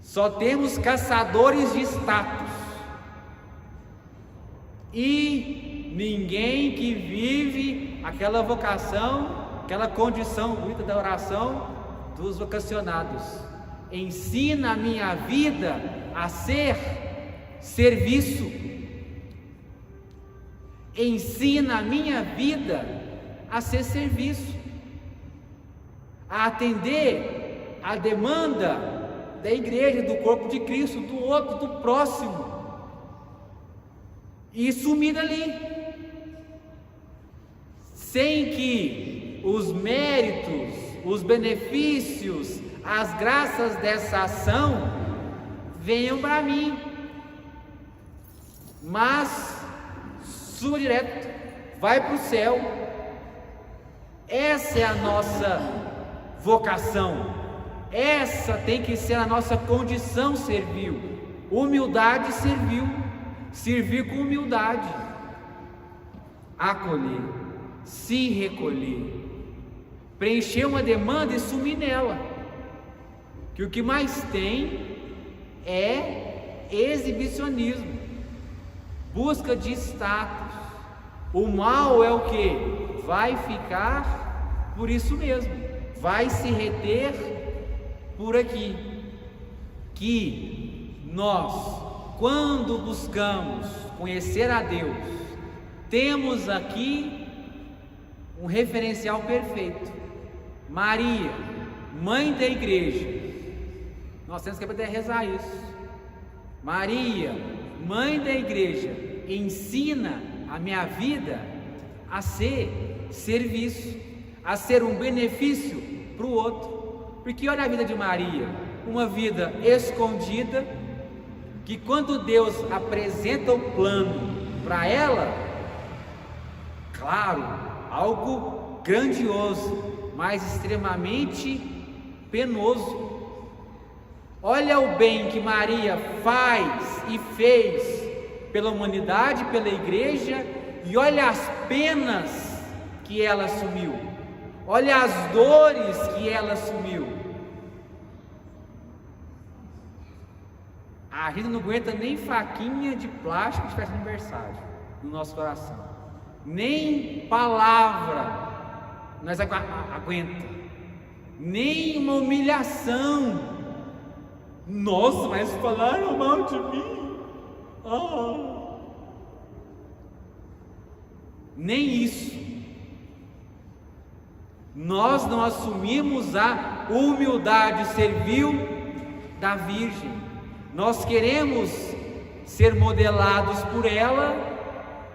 Só temos caçadores de status. E ninguém que vive aquela vocação, aquela condição bonita da oração dos vocacionados. Ensina a minha vida a ser serviço. Ensina a minha vida a ser serviço, a atender a demanda da igreja, do corpo de Cristo, do outro, do próximo, e sumir ali, sem que os méritos, os benefícios, as graças dessa ação venham para mim, mas suba direto, vai para o céu. Essa é a nossa vocação, essa tem que ser a nossa condição servil. Humildade servil, servir com humildade, acolher, se recolher, preencher uma demanda e sumir nela. Que o que mais tem é exibicionismo, busca de status. O mal é o que? Vai ficar por isso mesmo, vai se reter por aqui. Que nós, quando buscamos conhecer a Deus, temos aqui um referencial perfeito. Maria, mãe da igreja. Nós temos que aprender a rezar isso. Maria, mãe da igreja, ensina a minha vida a ser serviço, a ser um benefício para o outro. Porque olha a vida de Maria, uma vida escondida, que quando Deus apresenta o plano para ela, claro, algo grandioso, mas extremamente penoso. Olha o bem que Maria faz e fez pela humanidade, pela igreja, e olha as penas que ela assumiu, olha as dores que ela assumiu. A gente não aguenta nem faquinha de plástico de festa de aniversário no nosso coração, nem palavra nós aguenta, nem uma humilhação. Nossa, mas falaram mal de mim. Nem isso. Nós não assumimos a humildade servil da Virgem. Nós queremos ser modelados por ela,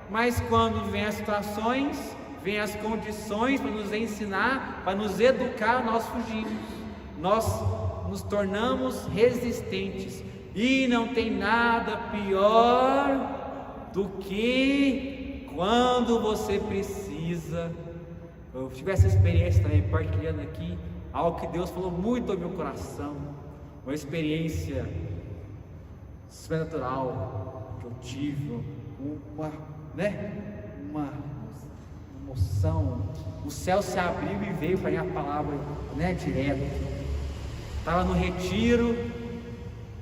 mas quando vem as situações, vem as condições para nos ensinar, para nos educar, nós fugimos. Nós nos tornamos resistentes. E não tem nada pior do que quando você precisa. Eu tive essa experiência também, partilhando aqui, algo que Deus falou muito ao meu coração, uma experiência sobrenatural que eu tive, uma emoção. O céu se abriu e veio para mim a palavra, direto. Estava no retiro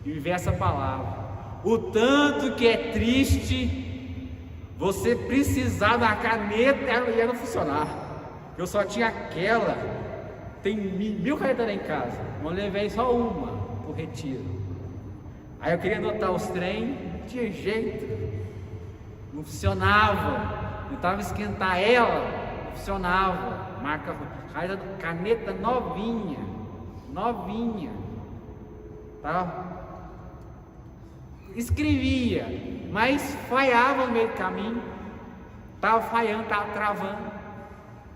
e me veio essa palavra. O tanto que é triste você precisar da caneta e ela não funcionar. Eu só tinha aquela. Tem 1000 canetas lá em casa. Eu levei só uma para o retiro. Aí eu queria anotar os trem, não tinha jeito. Não funcionava. Eu tentava esquentar ela, não funcionava. Marca, caneta novinha. Tá? Escrevia, mas falhava no meio do caminho. Estava falhando, estava travando.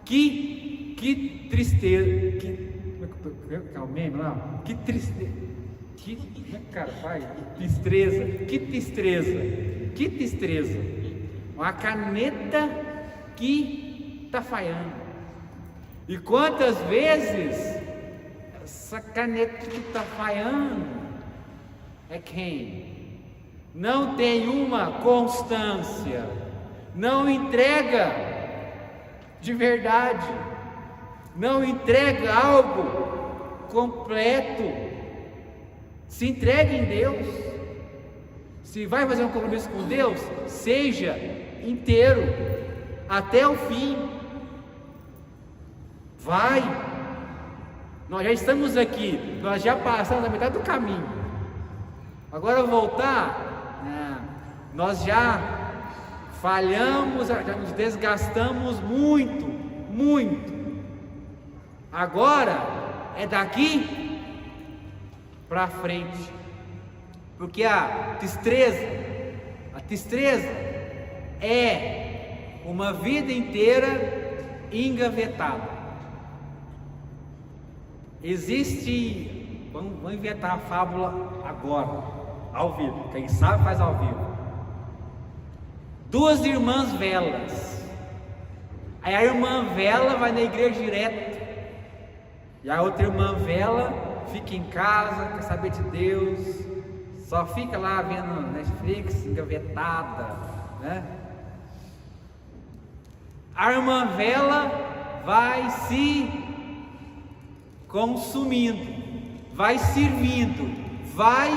Que tristeza. Que tristeza. Que tristeza. Uma caneta que está falhando. E quantas vezes essa caneta que está falhando é quem não tem uma constância, não entrega de verdade, não entrega algo completo. Se entregue em Deus. Se vai fazer um compromisso com Deus, seja inteiro até o fim. Vai. Nós já estamos aqui, nós já passamos a metade do caminho. Agora voltar, nós já falhamos, já nos desgastamos muito. Agora é daqui para frente, porque a tristeza é uma vida inteira engavetada. Existe, vamos inventar a fábula agora, ao vivo, quem sabe faz ao vivo. 2 irmãs velas. Aí a irmã vela vai na igreja direto, e a outra irmã vela fica em casa, quer saber de Deus, só fica lá vendo Netflix, engavetada, né? A irmã vela vai se consumindo, vai servindo, vai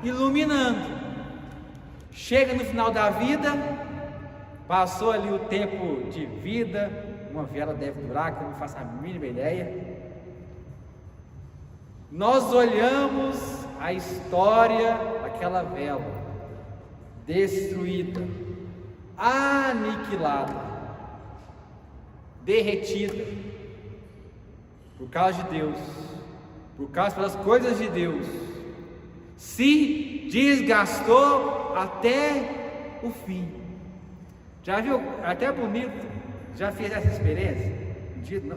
iluminando. Chega no final da vida, passou ali o tempo de vida, uma vela deve durar, que eu não faço a mínima ideia. Nós olhamos a história daquela vela, destruída, aniquilada, derretida, por causa de Deus, por causa das coisas de Deus, se desgastou até o fim. Já viu? Até bonito. Já fez essa experiência?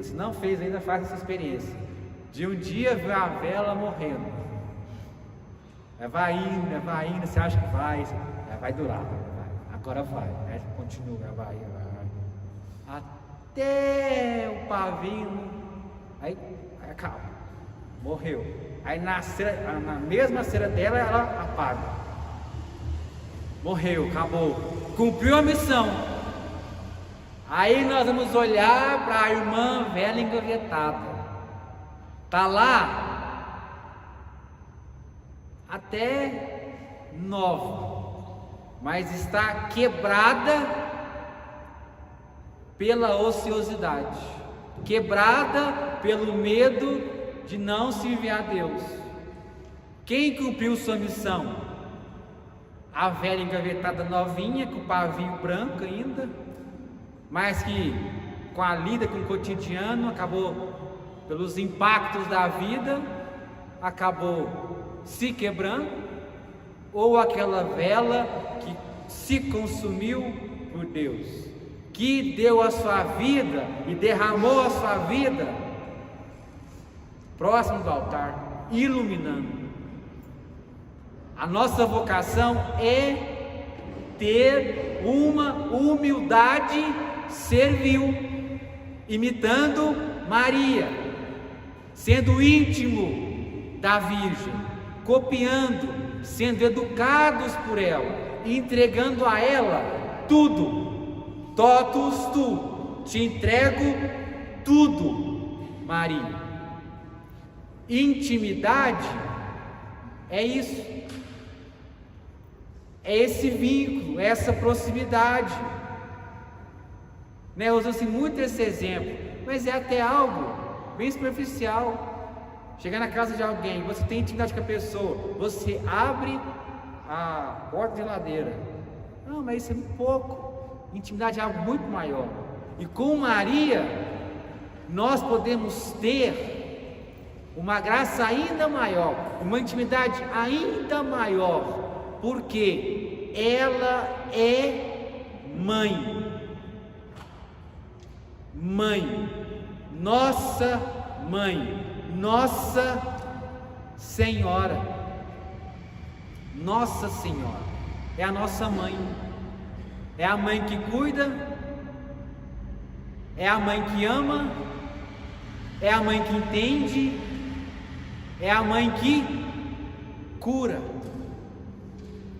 Se não fez ainda, faz essa experiência. De um dia ver a vela morrendo. Vai indo, você acha que vai durar. Agora vai, continua, vai. Até o pavio, aí acaba, morreu. Aí na mesma cera dela, ela apaga. Morreu, acabou, cumpriu a missão. Aí nós vamos olhar para a irmã velha engavetada. Está lá até nova, mas está quebrada pela ociosidade, quebrada pelo medo de não servir a Deus. Quem cumpriu sua missão? A velha engavetada novinha, com o pavio branco ainda, mas que com a lida com o cotidiano acabou, pelos impactos da vida, acabou se quebrando, ou aquela vela que se consumiu por Deus, que deu a sua vida e derramou a sua vida próximo do altar, iluminando. A nossa vocação é ter uma humildade servil, imitando Maria, sendo íntimo da Virgem, copiando, sendo educados por ela, entregando a ela tudo. Totus tu, te entrego tudo, Maria. Intimidade é isso, é esse vínculo, é essa proximidade, né? Eu uso assim muito esse exemplo, mas é até algo bem superficial. Chegar na casa de alguém, você tem intimidade com a pessoa, você abre a porta da geladeira. Não, mas isso é muito pouco. Intimidade é algo muito maior. E com Maria, nós podemos ter uma graça ainda maior, uma intimidade ainda maior, porque ela é mãe. Mãe, nossa mãe, Nossa Senhora. Nossa Senhora é a nossa mãe, é a mãe que cuida, é a mãe que ama, é a mãe que entende, é a mãe que cura,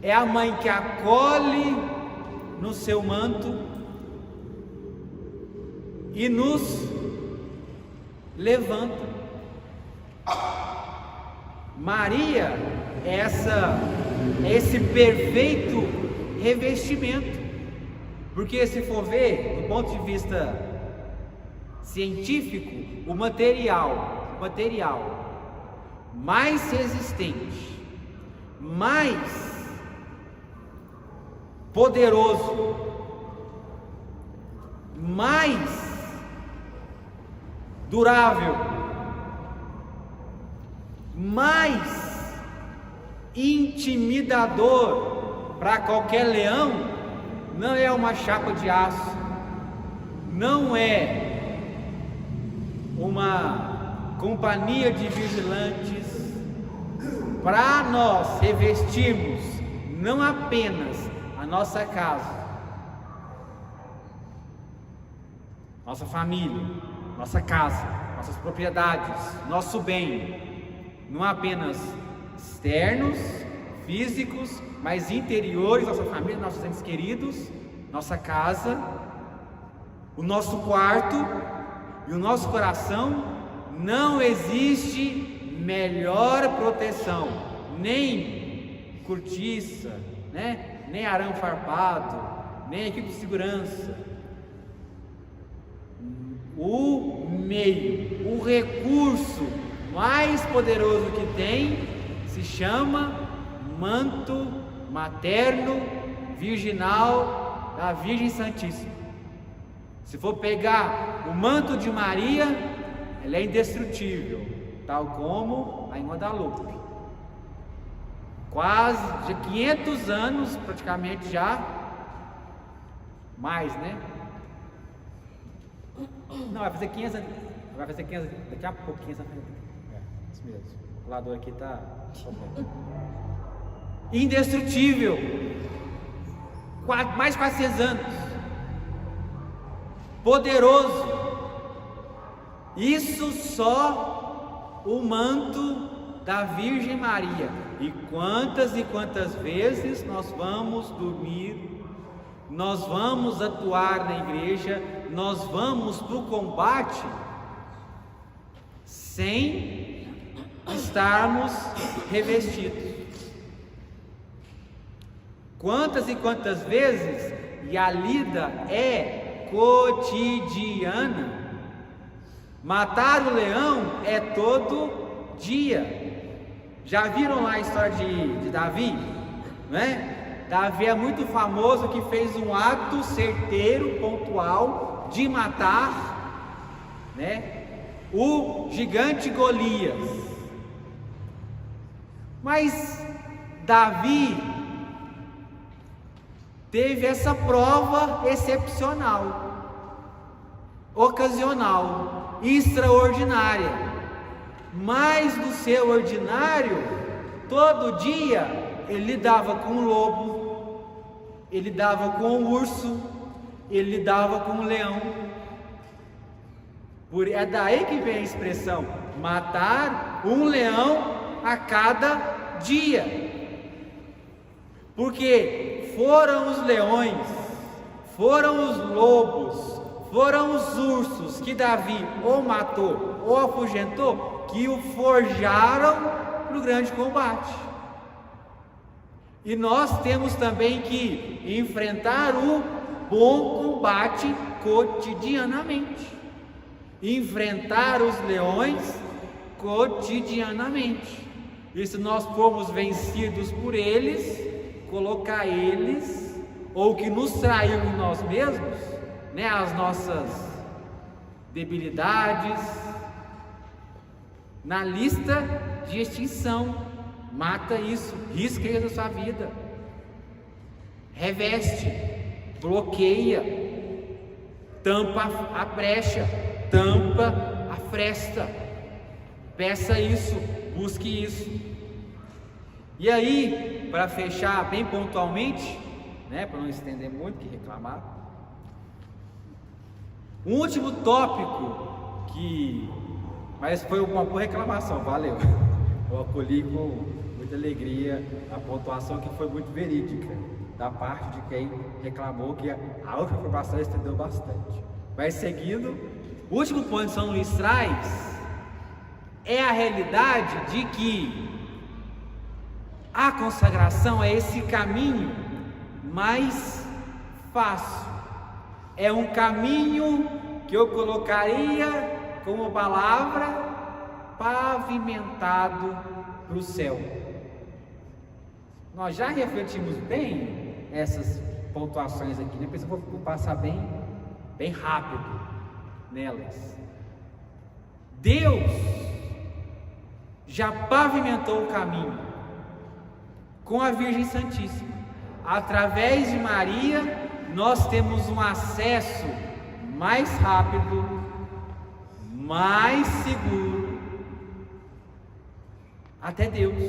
é a mãe que acolhe no seu manto e nos levanta. Maria é esse perfeito revestimento, porque se for ver do ponto de vista científico, o material mais resistente, mais poderoso, mais durável, mais intimidador para qualquer leão, não é uma chapa de aço, não é uma companhia de vigilantes, para nós revestirmos não apenas a nossa casa, nossa família, nossa casa, nossas propriedades, nosso bem, não apenas externos, físicos, mas interiores, nossa família, nossos entes queridos, nossa casa, o nosso quarto e o nosso coração. Não existe melhor proteção, nem cortiça, né? Nem arame farpado, nem equipe de segurança. O meio, o recurso mais poderoso que tem se chama manto materno virginal da Virgem Santíssima. Se for pegar o manto de Maria, ele é indestrutível, tal como a irmã da Lupe. Quase de 500 anos, praticamente já, mais, né? Não, vai fazer 500 anos, daqui a pouco, 500 anos. Isso mesmo, o colador aqui está indestrutível, mais de 400 anos, poderoso. Isso só o manto da Virgem Maria. E quantas vezes nós vamos dormir, nós vamos atuar na igreja, nós vamos para o combate sem estarmos revestidos. Quantas e quantas vezes, e a lida é cotidiana, matar o leão é todo dia. Já viram lá a história de Davi, não é? Davi é muito famoso que fez um ato certeiro, pontual, de matar, né, o gigante Golias. Mas Davi teve essa prova excepcional, ocasional, extraordinária. Mais do seu ordinário, todo dia ele lidava com o lobo, ele lidava com o urso, ele lidava com o leão. É daí que vem a expressão matar um leão a cada dia. Porque foram os leões, foram os lobos, foram os ursos que Davi ou matou ou afugentou, que o forjaram para o grande combate. E nós temos também que enfrentar o bom combate cotidianamente, enfrentar os leões cotidianamente. E se nós formos vencidos por eles, colocar eles, ou que nos traiu em nós mesmos, né, as nossas debilidades, na lista de extinção. Mata isso, risca isso da sua vida, reveste, bloqueia, tampa a brecha, tampa a fresta, peça isso, busque isso. E aí, para fechar bem pontualmente, né, para não estender muito, que reclamar, um último tópico mas foi uma boa reclamação, valeu. Eu acolhi com muita alegria a pontuação, que foi muito verídica da parte de quem reclamou, que a outra informação estendeu bastante. Mas seguindo, o último ponto que São Luís traz é a realidade de que a consagração é esse caminho mais fácil, é um caminho que eu colocaria como palavra pavimentado para o céu. Nós já refletimos bem essas pontuações aqui, né? Depois eu vou passar bem rápido nelas. Deus já pavimentou o caminho com a Virgem Santíssima. Através de Maria, nós temos um acesso mais rápido, mais seguro até Deus,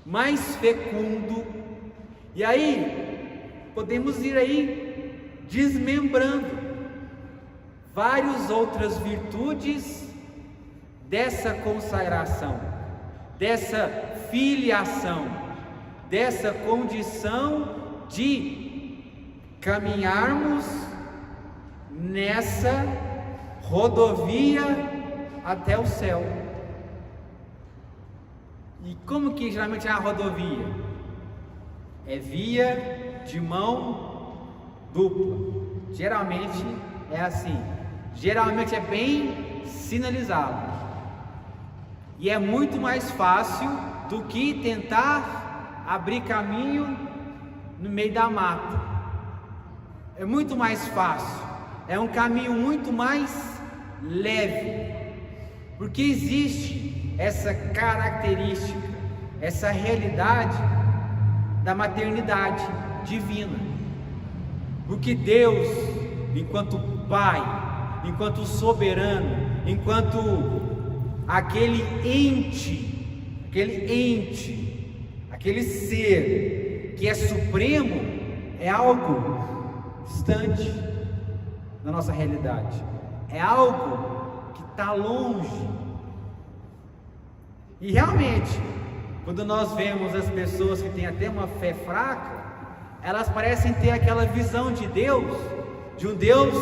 mais fecundo. E aí podemos ir aí desmembrando várias outras virtudes dessa consagração, dessa filiação, dessa condição de caminharmos nessa rodovia até o céu. E como que geralmente é a rodovia? É via de mão dupla. Geralmente é assim. Geralmente é bem sinalizado. E é muito mais fácil do que tentar abrir caminho no meio da mata. É muito mais fácil. É um caminho muito mais leve. Porque existe essa característica, essa realidade da maternidade divina. Porque Deus, enquanto Pai, enquanto soberano, enquanto aquele aquele ser que é supremo, é algo distante da nossa realidade, é algo que está longe. E realmente, quando nós vemos as pessoas que têm até uma fé fraca, elas parecem ter aquela visão de Deus, de um Deus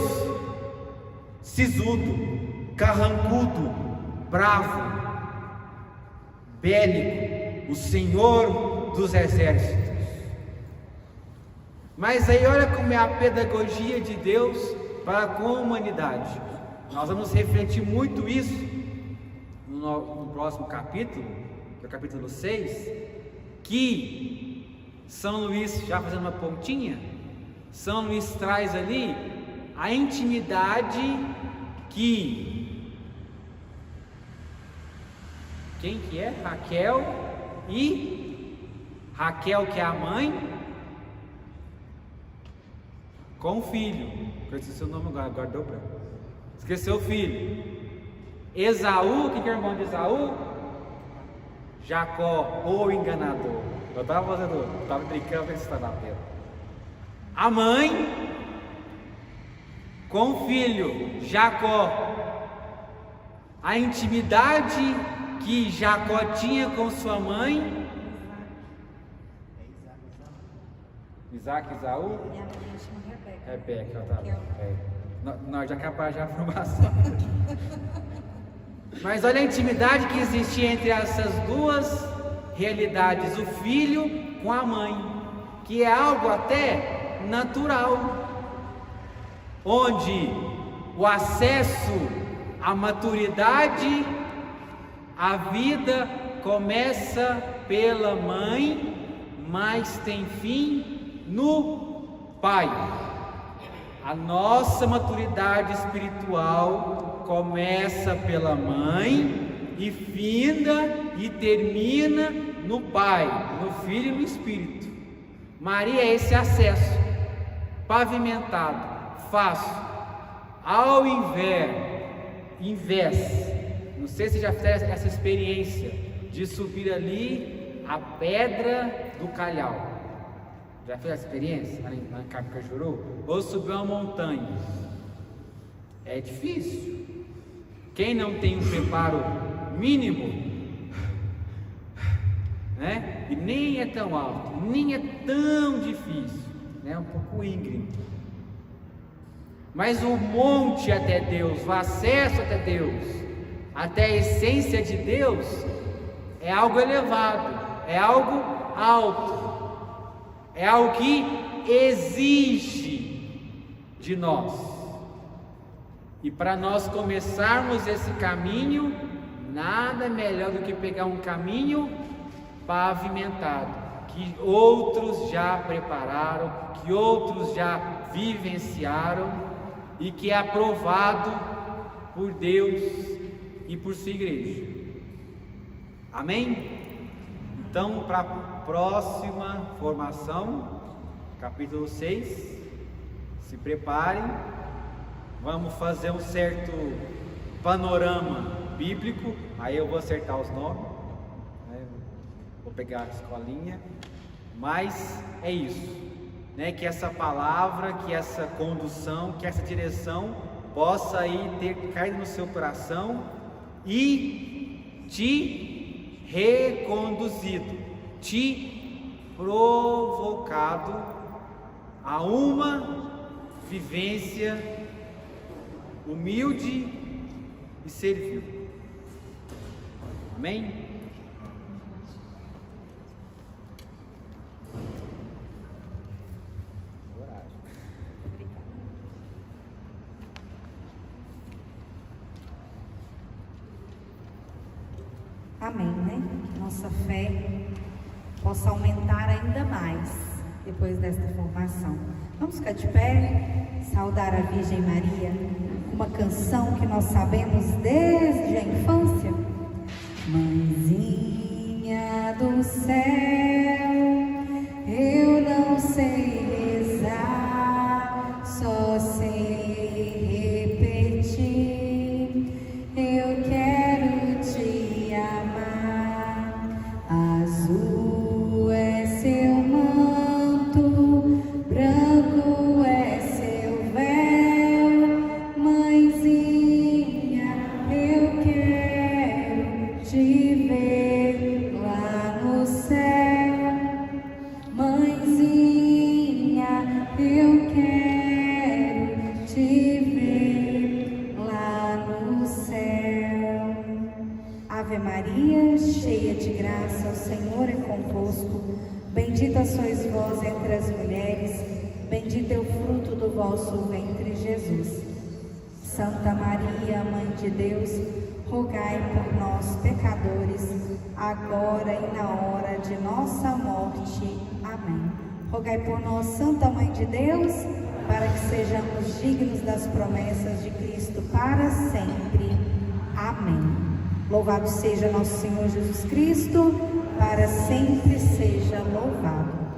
sisudo, carrancudo, bravo, bélico, o Senhor dos exércitos. Mas aí olha como é a pedagogia de Deus para com a humanidade. Nós vamos refletir muito isso no próximo capítulo, que é o capítulo 6, que São Luís, já fazendo uma pontinha, São Luís traz ali a intimidade que quem que é? Raquel, que é a mãe, com o filho. Eu esqueci o nome agora deu branco. Esqueceu o filho. Esaú, quem que é o irmão de Esaú? Jacó, o enganador. Eu estava brincando com esse estrangeiro. A mãe com o filho, Jacó. A intimidade que Jacó tinha com sua mãe, Isaac, Esaú, E a minha chama Rebeca. Rebeca, nós já acabamos já a formação. Mas olha a intimidade que existia entre essas duas realidades, o filho com a mãe, que é algo até natural, onde o acesso à maturidade, a vida começa pela mãe, mas tem fim no pai. A nossa maturidade espiritual começa pela mãe e finda e termina no Pai, no Filho e no Espírito. Maria é esse acesso pavimentado, fácil. Ao invés, não sei se já fez essa experiência de subir ali a pedra do Calhau. Já fez essa experiência lá em Cajuru? Ou subir uma montanha? É difícil. Quem não tem um preparo mínimo, né? E nem é tão alto, nem é tão difícil, né? Um pouco íngreme. Mas o monte até Deus, o acesso até Deus, até a essência de Deus, é algo elevado, é algo alto, é algo que exige de nós. E para nós começarmos esse caminho, nada melhor do que pegar um caminho pavimentado, que outros já prepararam, que outros já vivenciaram e que é aprovado por Deus e por sua igreja. Amém? Então, para a próxima formação, capítulo 6, se preparem. Vamos fazer um certo panorama bíblico. Aí eu vou acertar os nomes, né? Vou pegar a escolinha. Mas é isso, né? Que essa palavra, que essa condução, que essa direção possa aí ter caído no seu coração e te reconduzido, te provocado a uma vivência humilde e servil. Amém? Amém, né? Que nossa fé possa aumentar ainda mais depois desta formação. Vamos ficar de pé, saudar a Virgem Maria, uma canção que nós sabemos desde a infância. Mãezinha do céu, eu não sei rezar, só sei repetir, eu quero te amar. Azul é seu manto, branco é seu véu, mãezinha, eu quero te ver lá no céu. Mãezinha, eu quero te ver lá no céu. Ave Maria, cheia de graça, o Senhor é convosco. Bendita sois vós entre as mulheres, bendito é o fruto do vosso ventre, Jesus. Santa Maria, Mãe de Deus, rogai por nós, pecadores, agora e na hora de nossa morte. Amém. Rogai por nós, Santa Mãe de Deus, para que sejamos dignos das promessas de Cristo para sempre. Amém. Louvado seja nosso Senhor Jesus Cristo, para sempre seja louvado.